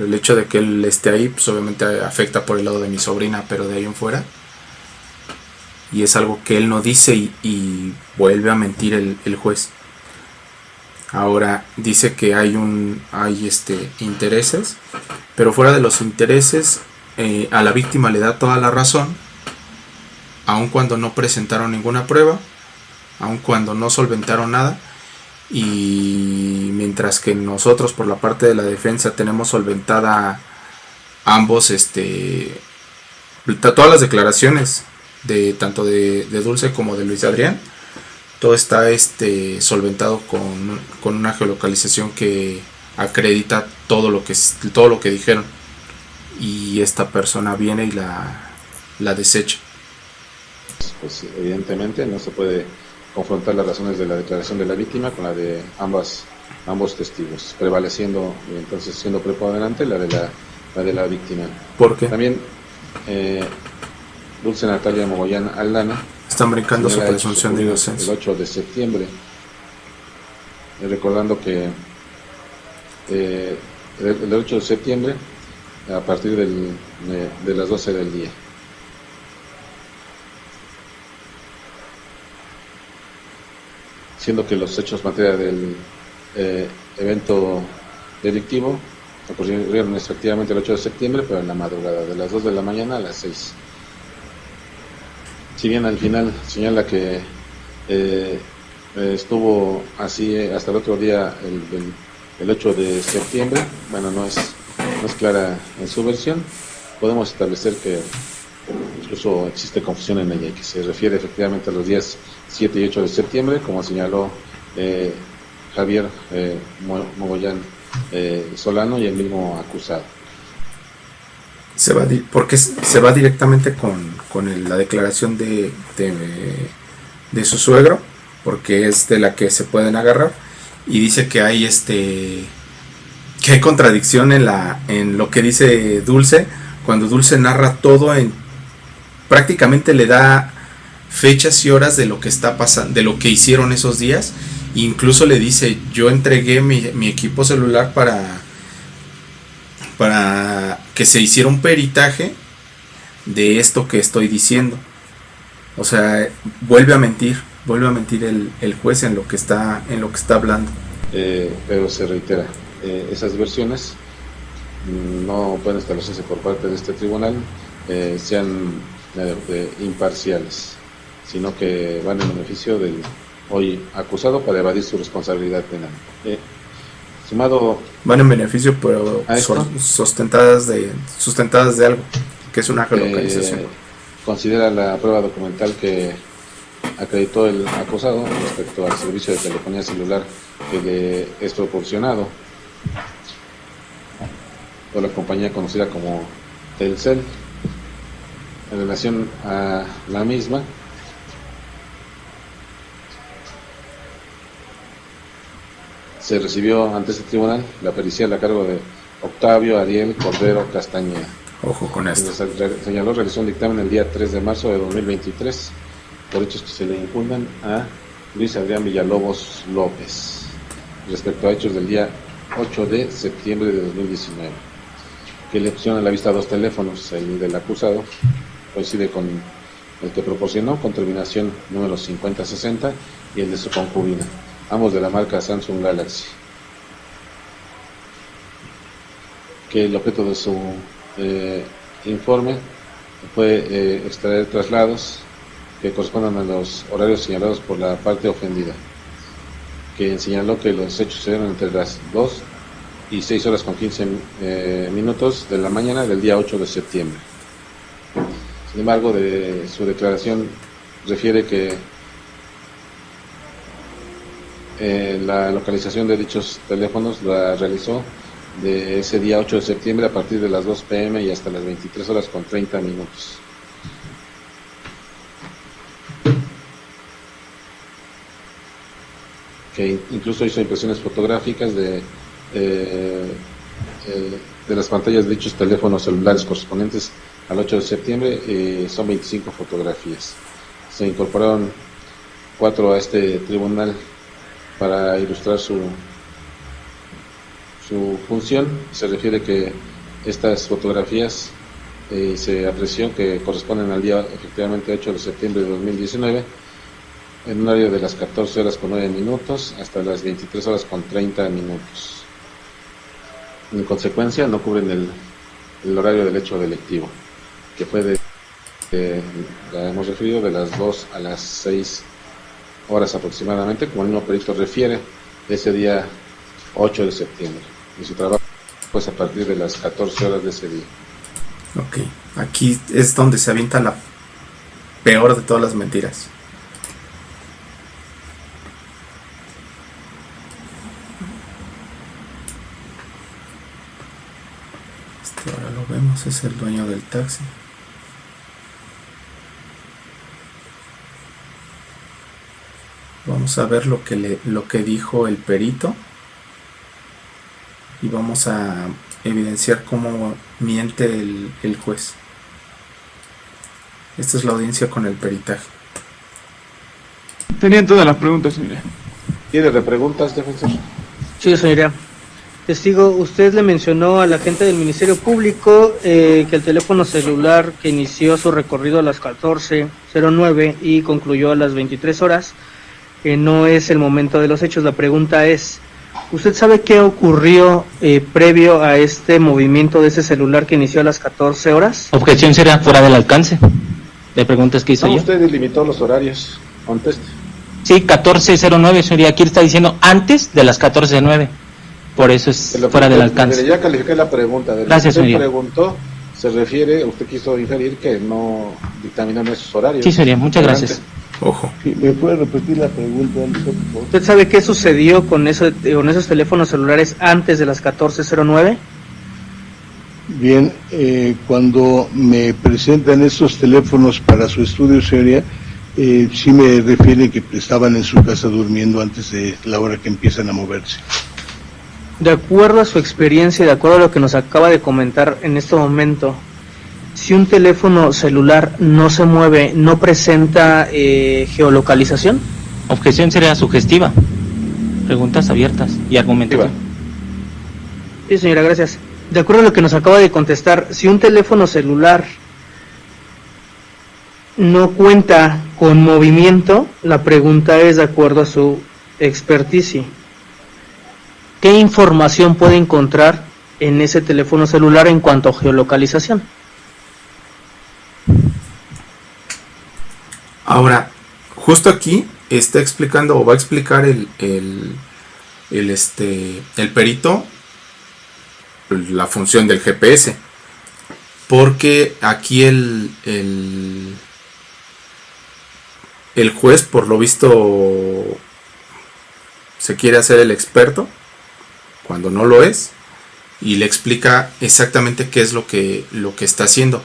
el hecho de que él esté ahí, pues obviamente afecta por el lado de mi sobrina, pero de ahí en fuera. Y es algo que él no dice y vuelve a mentir el juez. Ahora dice que hay intereses, pero fuera de los intereses, a la víctima le da toda la razón, aun cuando no presentaron ninguna prueba, aun cuando no solventaron nada, y mientras que nosotros por la parte de la defensa tenemos solventada ambos, todas las declaraciones de tanto de Dulce como de Luis Adrián, todo está solventado con una geolocalización que acredita todo lo que dijeron, y esta persona viene y la desecha. pues evidentemente no se puede confrontar las razones de la declaración de la víctima con la de ambos testigos, prevaleciendo y entonces siendo preponderante la de la víctima. ¿Por qué? También Dulce Natalia Mogollán Aldana Están brincando su presunción de el inocencia. 8 de septiembre, recordando que el 8 de septiembre a partir de las 12 del día. Siendo que los hechos materia del evento delictivo ocurrieron efectivamente el 8 de septiembre, pero en la madrugada, de las 2 de la mañana a las 6. Si bien al final señala que estuvo así hasta el otro día, el 8 de septiembre, bueno, no es clara en su versión, podemos establecer que incluso existe confusión en ella y que se refiere efectivamente a los días 7 y 8 de septiembre, como señaló Javier Mogollán Solano y el mismo acusado. Porque se va directamente con la declaración de su suegro, porque es de la que se pueden agarrar, y dice que hay que hay contradicción en lo que dice Dulce, cuando Dulce narra todo, prácticamente le da fechas y horas de lo que está pasando, de lo que hicieron esos días. Incluso le dice: yo entregué mi equipo celular para que se hiciera un peritaje de esto que estoy diciendo. O sea, vuelve a mentir el juez en lo que está hablando. Pero se reitera, esas versiones no pueden establecerse por parte de este tribunal sean imparciales, sino que van en beneficio del hoy acusado para evadir su responsabilidad penal. Sumado Van en beneficio, pero ¿A esto? sustentadas de algo, que es una geolocalización. considera la prueba documental que acreditó el acusado respecto al servicio de telefonía celular que le es proporcionado por la compañía conocida como Telcel. En relación a la misma, se recibió ante este tribunal la pericial a cargo de Octavio Ariel Cordero Castañeda. Ojo con esto. Señaló, realizó un dictamen el día 3 de marzo de 2023 por hechos que se le imputan a Luis Adrián Villalobos López respecto a hechos del día 8 de septiembre de 2019, que le pusieron a la vista 2 teléfonos. El del acusado coincide con el que proporcionó, con terminación número 5060, y el de su concubina, ambos de la marca Samsung Galaxy, que el objeto de su informe fue extraer traslados que correspondan a los horarios señalados por la parte ofendida, que señaló que los hechos se dieron entre las 2 y 6 horas con 15 minutos de la mañana del día 8 de septiembre. Sin embargo, de su declaración refiere que la localización de dichos teléfonos la realizó de ese día 8 de septiembre a partir de las 2 p.m. y hasta las 23 horas con 30 minutos. Que incluso hizo impresiones fotográficas de las pantallas de dichos teléfonos celulares correspondientes al 8 de septiembre. Son 25 fotografías. Se incorporaron 4 a este tribunal para ilustrar su función. Se refiere que estas fotografías se apreció que corresponden al día efectivamente 8 de septiembre de 2019, en un horario de las 14 horas con 9 minutos hasta las 23 horas con 30 minutos. En consecuencia, no cubren el horario del hecho delictivo, que fue ya hemos referido, de las 2 a las 6 horas aproximadamente, como el mismo perito refiere, ese día 8 de septiembre. Y su trabajo pues a partir de las 14 horas de ese día. Ok, aquí es donde se avienta la peor de todas las mentiras. Ahora lo vemos, es el dueño del taxi. Vamos a ver lo que dijo el perito y vamos a evidenciar cómo miente el juez. Esta es la audiencia con el peritaje. Tenían todas las preguntas, señoría. ¿Tiene repreguntas, defensor? Sí, señoría. Testigo, usted le mencionó al agente del Ministerio Público que el teléfono celular que inició su recorrido a las 14:09 y concluyó a las 23 horas, no es el momento de los hechos. La pregunta es, ¿usted sabe qué ocurrió previo a este movimiento de ese celular que inició a las 14 horas? Objeción será fuera del alcance. ¿Le preguntas qué hizo No, yo? usted delimitó los horarios. Conteste. Sí, 14:09, señoría. Aquí está diciendo antes de las 14:09. Por eso es fuera del alcance. Ya califiqué la pregunta. Gracias, usted señoría. preguntó, se refiere, usted quiso inferir que no dictaminaron esos horarios. Sí, señoría, muchas Adelante. gracias. Ojo. Sí, ¿me puede repetir la pregunta, por favor? ¿Usted sabe qué sucedió con esos teléfonos celulares antes de las 14:09? Bien, cuando me presentan estos teléfonos para su estudio, señoría, sí me refieren que estaban en su casa durmiendo antes de la hora que empiezan a moverse. De acuerdo a su experiencia y de acuerdo a lo que nos acaba de comentar en este momento, si un teléfono celular no se mueve, ¿no presenta geolocalización? Objeción sería sugestiva. Preguntas abiertas y argumentación. Sí, señora, gracias. De acuerdo a lo que nos acaba de contestar, si un teléfono celular no cuenta con movimiento, la pregunta es de acuerdo a su experticia. ¿Qué información puede encontrar en ese teléfono celular en cuanto a geolocalización? Ahora, justo aquí está explicando o va a explicar el el perito la función del GPS, porque aquí el juez, por lo visto, se quiere hacer el experto cuando no lo es, y le explica exactamente qué es lo que está haciendo.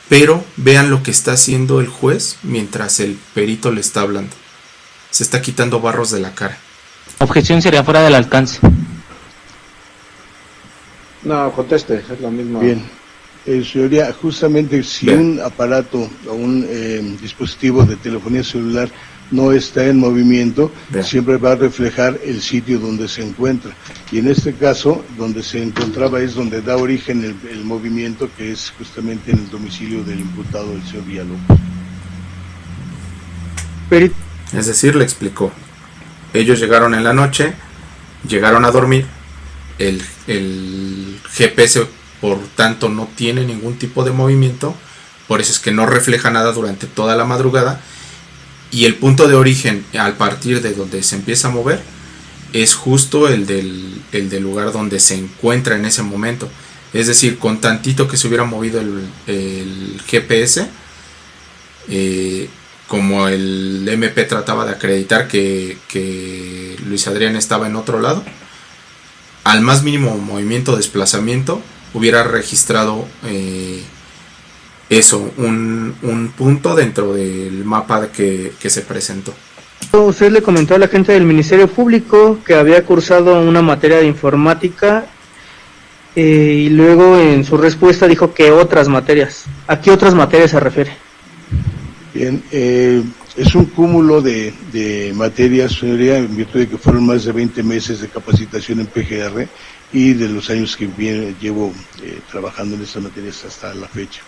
Pero vean lo que está haciendo el juez mientras el perito le está hablando. Se está quitando barros de la cara. Objeción sería fuera del alcance. No, conteste, es lo mismo. Bien, señoría, justamente si Bien. un aparato o un dispositivo de telefonía celular no está en movimiento, Bien. siempre va a reflejar el sitio donde se encuentra. Y en este caso, donde se encontraba es donde da origen el movimiento, que es justamente en el domicilio del imputado, el señor Villalobos. Perito. Es decir, le explicó. Ellos llegaron en la noche, llegaron a dormir. El GPS, por tanto, no tiene ningún tipo de movimiento. Por eso es que no refleja nada durante toda la madrugada. Y el punto de origen, al partir de donde se empieza a mover, es justo el del lugar donde se encuentra en ese momento. Es decir, con tantito que se hubiera movido el GPS, como el MP trataba de acreditar que Luis Adrián estaba en otro lado, al más mínimo movimiento o desplazamiento hubiera registrado eso, un punto dentro del mapa que se presentó. Usted le comentó a la gente del Ministerio Público que había cursado una materia de informática y luego en su respuesta dijo que otras materias. ¿A qué otras materias se refiere? Bien, es un cúmulo de materias, señoría, en virtud de que fueron más de 20 meses de capacitación en PGR y de los años que llevo trabajando en estas materias hasta la fecha.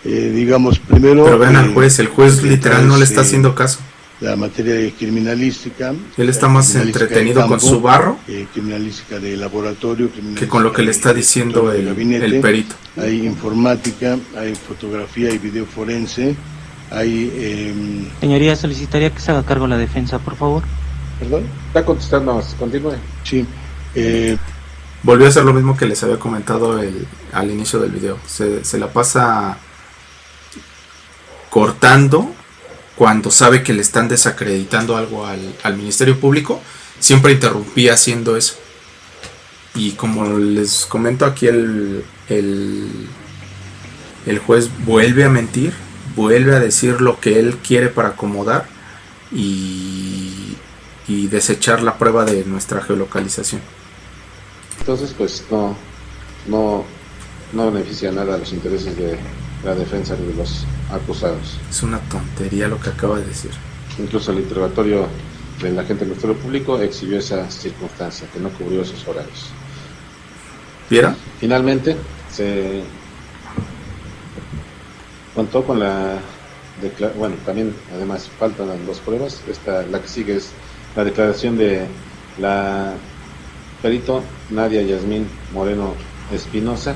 Digamos, primero... Pero vean al juez, el juez literal no le está haciendo caso. La materia de criminalística. Él está más entretenido campo, con su barro criminalística de laboratorio, que con lo que le está diciendo el perito. Hay informática, hay fotografía y video forense, hay... Señoría, solicitaría que se haga cargo la defensa, por favor. ¿Perdón? Está contestando, continúe. Sí. Volvió a hacer lo mismo que les había comentado al inicio del video. Se la pasa cortando cuando sabe que le están desacreditando algo al Ministerio Público. Siempre interrumpía haciendo eso. Y como les comento aquí, el juez vuelve a mentir, vuelve a decir lo que él quiere para acomodar y desechar la prueba de nuestra geolocalización. Entonces, pues no beneficia nada a los intereses de la defensa de los acusados. Es una tontería lo que acaba de decir. Incluso el interrogatorio del agente del Ministerio Público exhibió esa circunstancia, que no cubrió esos horarios. ¿Vieron? Finalmente, se contó con bueno, también además faltan las dos pruebas. La que sigue es la declaración de la perito Nadia Yasmín Moreno Espinosa,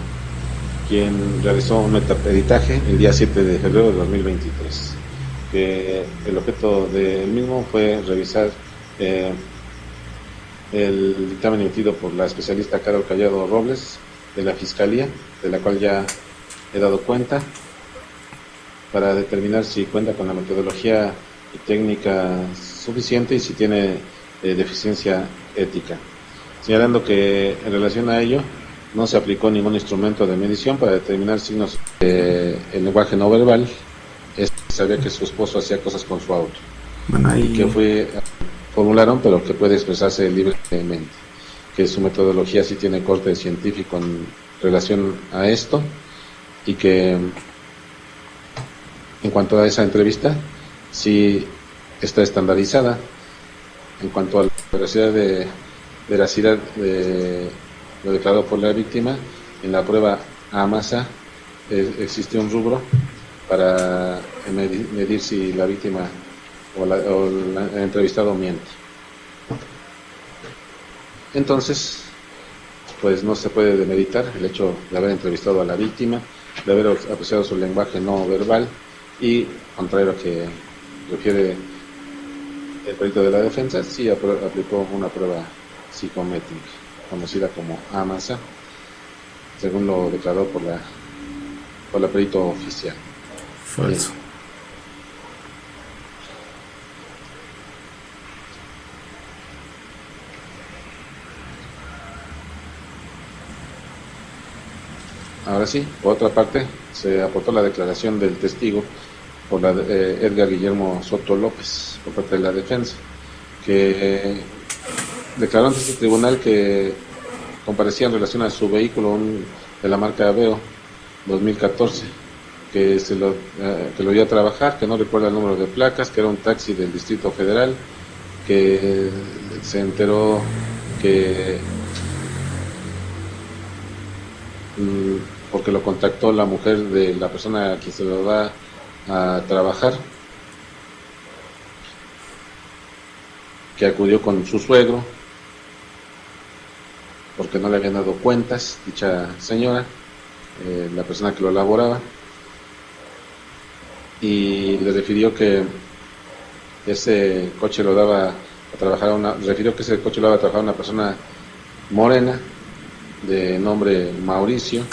quien realizó un metaperitaje el día 7 de febrero de 2023, que el objeto del mismo fue revisar el dictamen emitido por la especialista Carol Callado Robles de la Fiscalía, de la cual ya he dado cuenta, para determinar si cuenta con la metodología y técnica suficiente y si tiene deficiencia ética, señalando que en relación a ello no se aplicó ningún instrumento de medición para determinar signos el lenguaje no verbal. Sabía que su esposo hacía cosas con su auto, Bueno, ahí... y que formularon, pero que puede expresarse libremente, que su metodología sí tiene corte científico en relación a esto, y que en cuanto a esa entrevista sí está estandarizada. En cuanto a la veracidad de lo declarado por la víctima, en la prueba AMASA existe un rubro para medir si la víctima o el entrevistado miente. Entonces, pues no se puede demeritar el hecho de haber entrevistado a la víctima, de haber apreciado su lenguaje no verbal, y contrario a que refiere el perito de la defensa, sí aplicó una prueba psicométrica, conocida como AMASA, según lo declaró por la perito oficial. Falso. Ahora sí, por otra parte, se aportó la declaración del testigo por la Edgar Guillermo Soto López, por parte de la defensa, que declaró ante este tribunal que comparecía en relación a su vehículo de la marca Aveo 2014, que lo iba a trabajar, que no recuerda el número de placas, que era un taxi del Distrito Federal, que se enteró que porque lo contactó la mujer de la persona a quien se lo va a trabajar, que acudió con su suegro porque no le habían dado cuentas dicha señora, la persona que lo elaboraba, y le refirió que ese coche lo daba a trabajar a una persona morena de nombre Mauricio,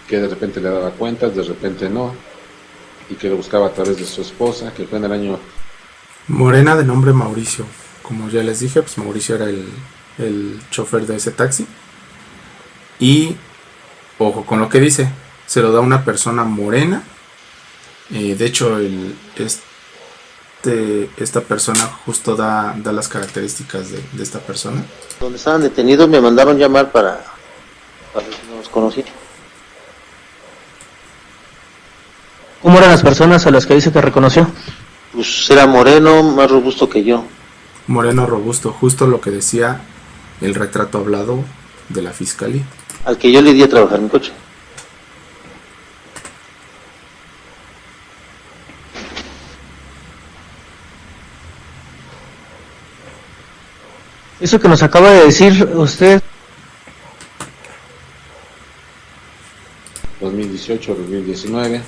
que de repente le daba cuentas, de repente no, y que lo buscaba a través de su esposa, que fue en el año... Morena de nombre Mauricio. Como ya les dije, pues Mauricio era el chofer de ese taxi. Y, ojo con lo que dice, se lo da a una persona morena. De hecho, esta persona justo da las características de esta persona. Donde estaban detenidos me mandaron llamar para ver si nos conocían. ¿Cómo eran las personas a las que dice que reconoció? Pues era moreno, más robusto que yo. Moreno robusto, justo lo que decía el retrato hablado de la fiscalía. Al que yo le di a trabajar mi coche. Eso que nos acaba de decir usted. 2018-2019,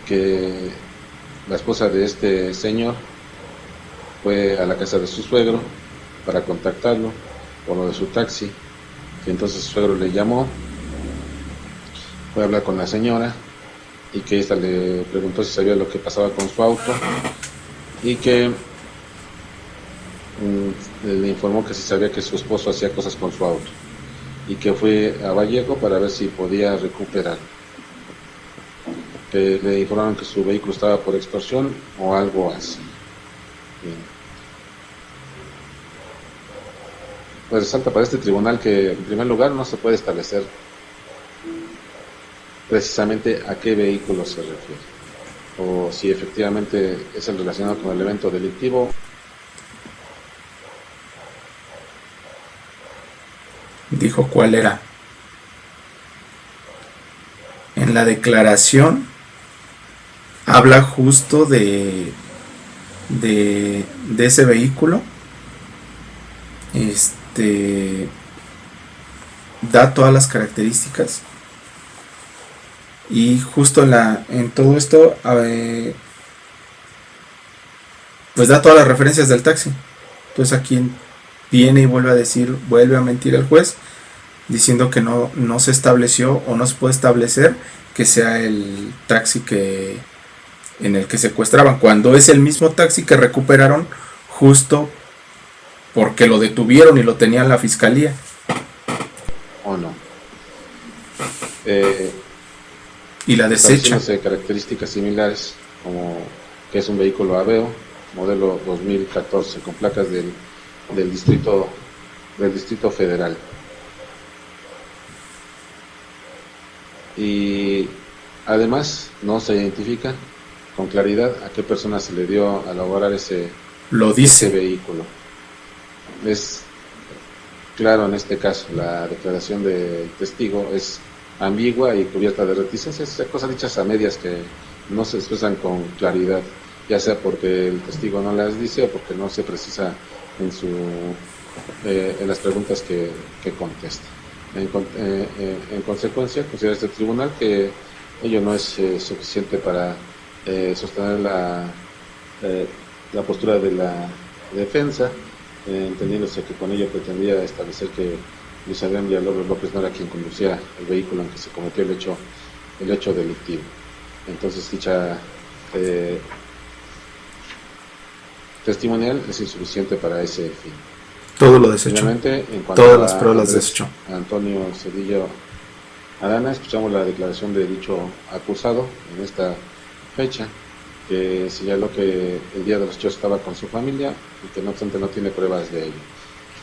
que la esposa de este señor fue a la casa de su suegro para contactarlo por lo de su taxi, que entonces su suegro le llamó, fue a hablar con la señora y que esta le preguntó si sabía lo que pasaba con su auto y que le informó que sí sabía que su esposo hacía cosas con su auto y que fue a Vallejo para ver si podía recuperar, que le informaron que su vehículo estaba por extorsión o algo así. Bien. Pues resalta para este tribunal que en primer lugar no se puede establecer precisamente a qué vehículo se refiere o si efectivamente es el relacionado con el evento delictivo. Dijo cuál era. En la declaración habla justo de ese vehículo. Da todas las características y justo en todo esto pues da todas las referencias del taxi. Entonces aquí viene y vuelve a mentir el juez diciendo que no se estableció o no se puede establecer que sea el taxi en el que secuestraban, cuando es el mismo taxi que recuperaron justo porque lo detuvieron y lo tenía la fiscalía. ¿O no? Y la desecha. Características similares, como que es un vehículo Aveo, modelo 2014, con placas del Distrito Federal. Y además no se identifica con claridad a qué persona se le dio a elaborar ese vehículo. Es claro en este caso, la declaración del testigo es ambigua y cubierta de reticencias, cosas dichas a medias que no se expresan con claridad, ya sea porque el testigo no las dice o porque no se precisa en las preguntas que contesta. En consecuencia, considera este tribunal que ello no es suficiente para sostener la postura de la defensa, entendiéndose que con ello pretendía establecer que Luis Adrián Villalobos López no era quien conducía el vehículo en que se cometió el hecho delictivo. Entonces dicha testimonial es insuficiente para ese fin. Todo lo desechó. Finalmente, en cuanto Todas las a pruebas las Andrés desechó. Antonio Cedillo Arana, escuchamos la declaración de dicho acusado en esta fecha, que señaló que el día de los hechos estaba con su familia y que no obstante no tiene pruebas de ello.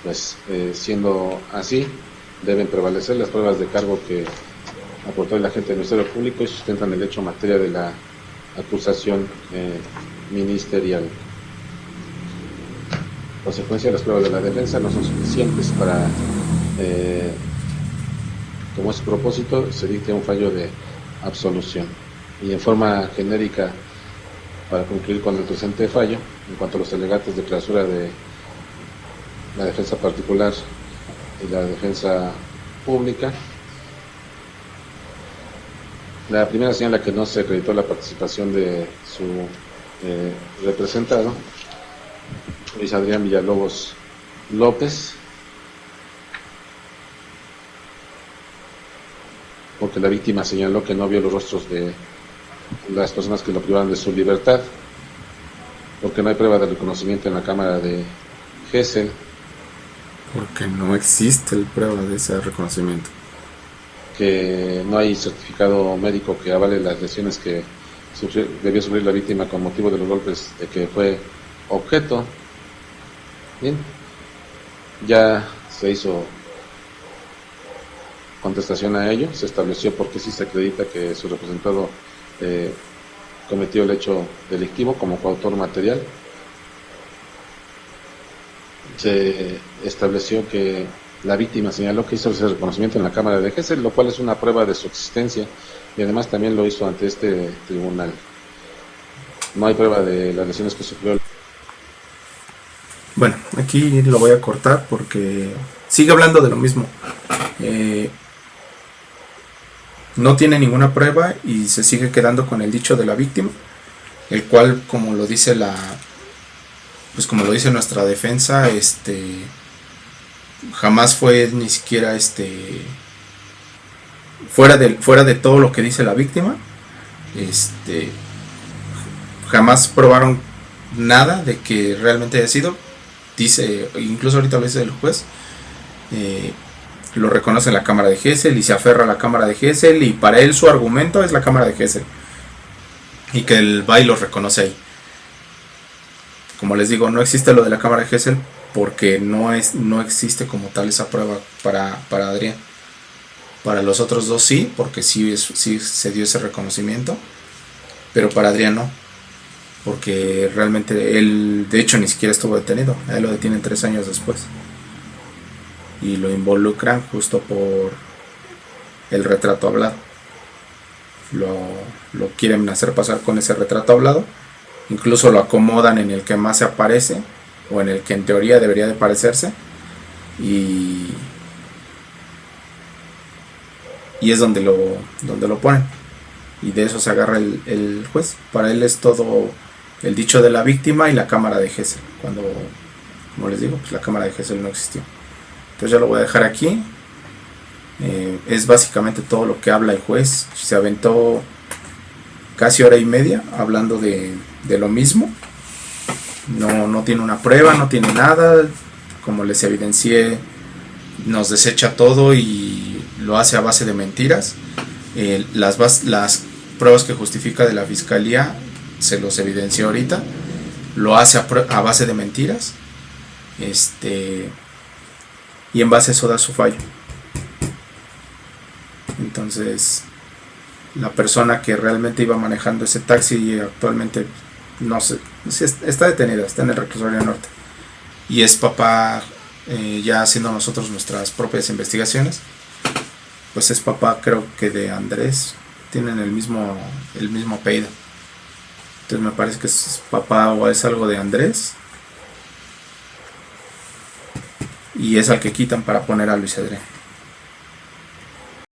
Pues siendo así, deben prevalecer las pruebas de cargo que aportó el agente del Ministerio Público y sustentan el hecho en materia de la acusación ministerial. En consecuencia, las pruebas de la defensa no son suficientes para, como es su propósito, se dicte un fallo de absolución. Y en forma genérica, para concluir con el presente fallo, en cuanto a los alegatos de clausura de la defensa particular y la defensa pública, la primera señala que no se acreditó la participación de su representado, Luis Adrián Villalobos López, porque la víctima señaló que no vio los rostros de las personas que lo privaron de su libertad, porque no hay prueba de reconocimiento en la cámara de Gesell. Porque no existe la prueba de ese reconocimiento. Que no hay certificado médico que avale las lesiones que debió sufrir la víctima con motivo de los golpes de que fue objeto. Bien, ya se hizo contestación a ello, se estableció porque sí se acredita que su representado cometió el hecho delictivo como coautor material. Se estableció que la víctima señaló que hizo ese reconocimiento en la cámara de Gesell, lo cual es una prueba de su existencia, y además también lo hizo ante este tribunal. No hay prueba de las lesiones que sufrió. Bueno, aquí lo voy a cortar porque sigue hablando de lo mismo. No tiene ninguna prueba y se sigue quedando con el dicho de la víctima, el cual, como lo dice como lo dice nuestra defensa, jamás fue ni siquiera fuera de todo lo que dice la víctima, jamás probaron nada de que realmente haya sido. Dice, incluso ahorita lo dice el juez, lo reconoce en la cámara de Gesell y se aferra a la cámara de Gesell, y para él su argumento es la cámara de Gesell y que el BAI los reconoce ahí. Como les digo, no existe lo de la cámara de Gesell porque no existe como tal esa prueba para Adrián. Para los otros dos sí, porque sí se dio ese reconocimiento, pero para Adrián no, porque realmente él, de hecho, ni siquiera estuvo detenido. A él lo detienen 3 años después y lo involucran justo por el retrato hablado. Lo quieren hacer pasar con ese retrato hablado, incluso lo acomodan en el que más se aparece o en el que en teoría debería de parecerse, y es donde lo ponen, y de eso se agarra el juez. Para él es todo el dicho de la víctima y la cámara de Gesell, cuando, como les digo, pues la cámara de Gesell no existió. Entonces ya lo voy a dejar aquí. Es básicamente todo lo que habla el juez. Se aventó casi hora y media hablando de lo mismo. No tiene una prueba, no tiene nada. Como les evidencié, nos desecha todo y lo hace a base de mentiras. Las pruebas que justifica de la fiscalía se los evidenció ahorita. Lo hace a base de mentiras. Y en base a eso da su fallo. Entonces, la persona que realmente iba manejando ese taxi actualmente no sé, está detenida, está en el reclusorio norte, y es papá, ya haciendo nosotros nuestras propias investigaciones, pues es papá, creo que de Andrés, tienen el mismo apellido. Entonces me parece que es papá o es algo de Andrés, y es al que quitan para poner a Luis Adrián.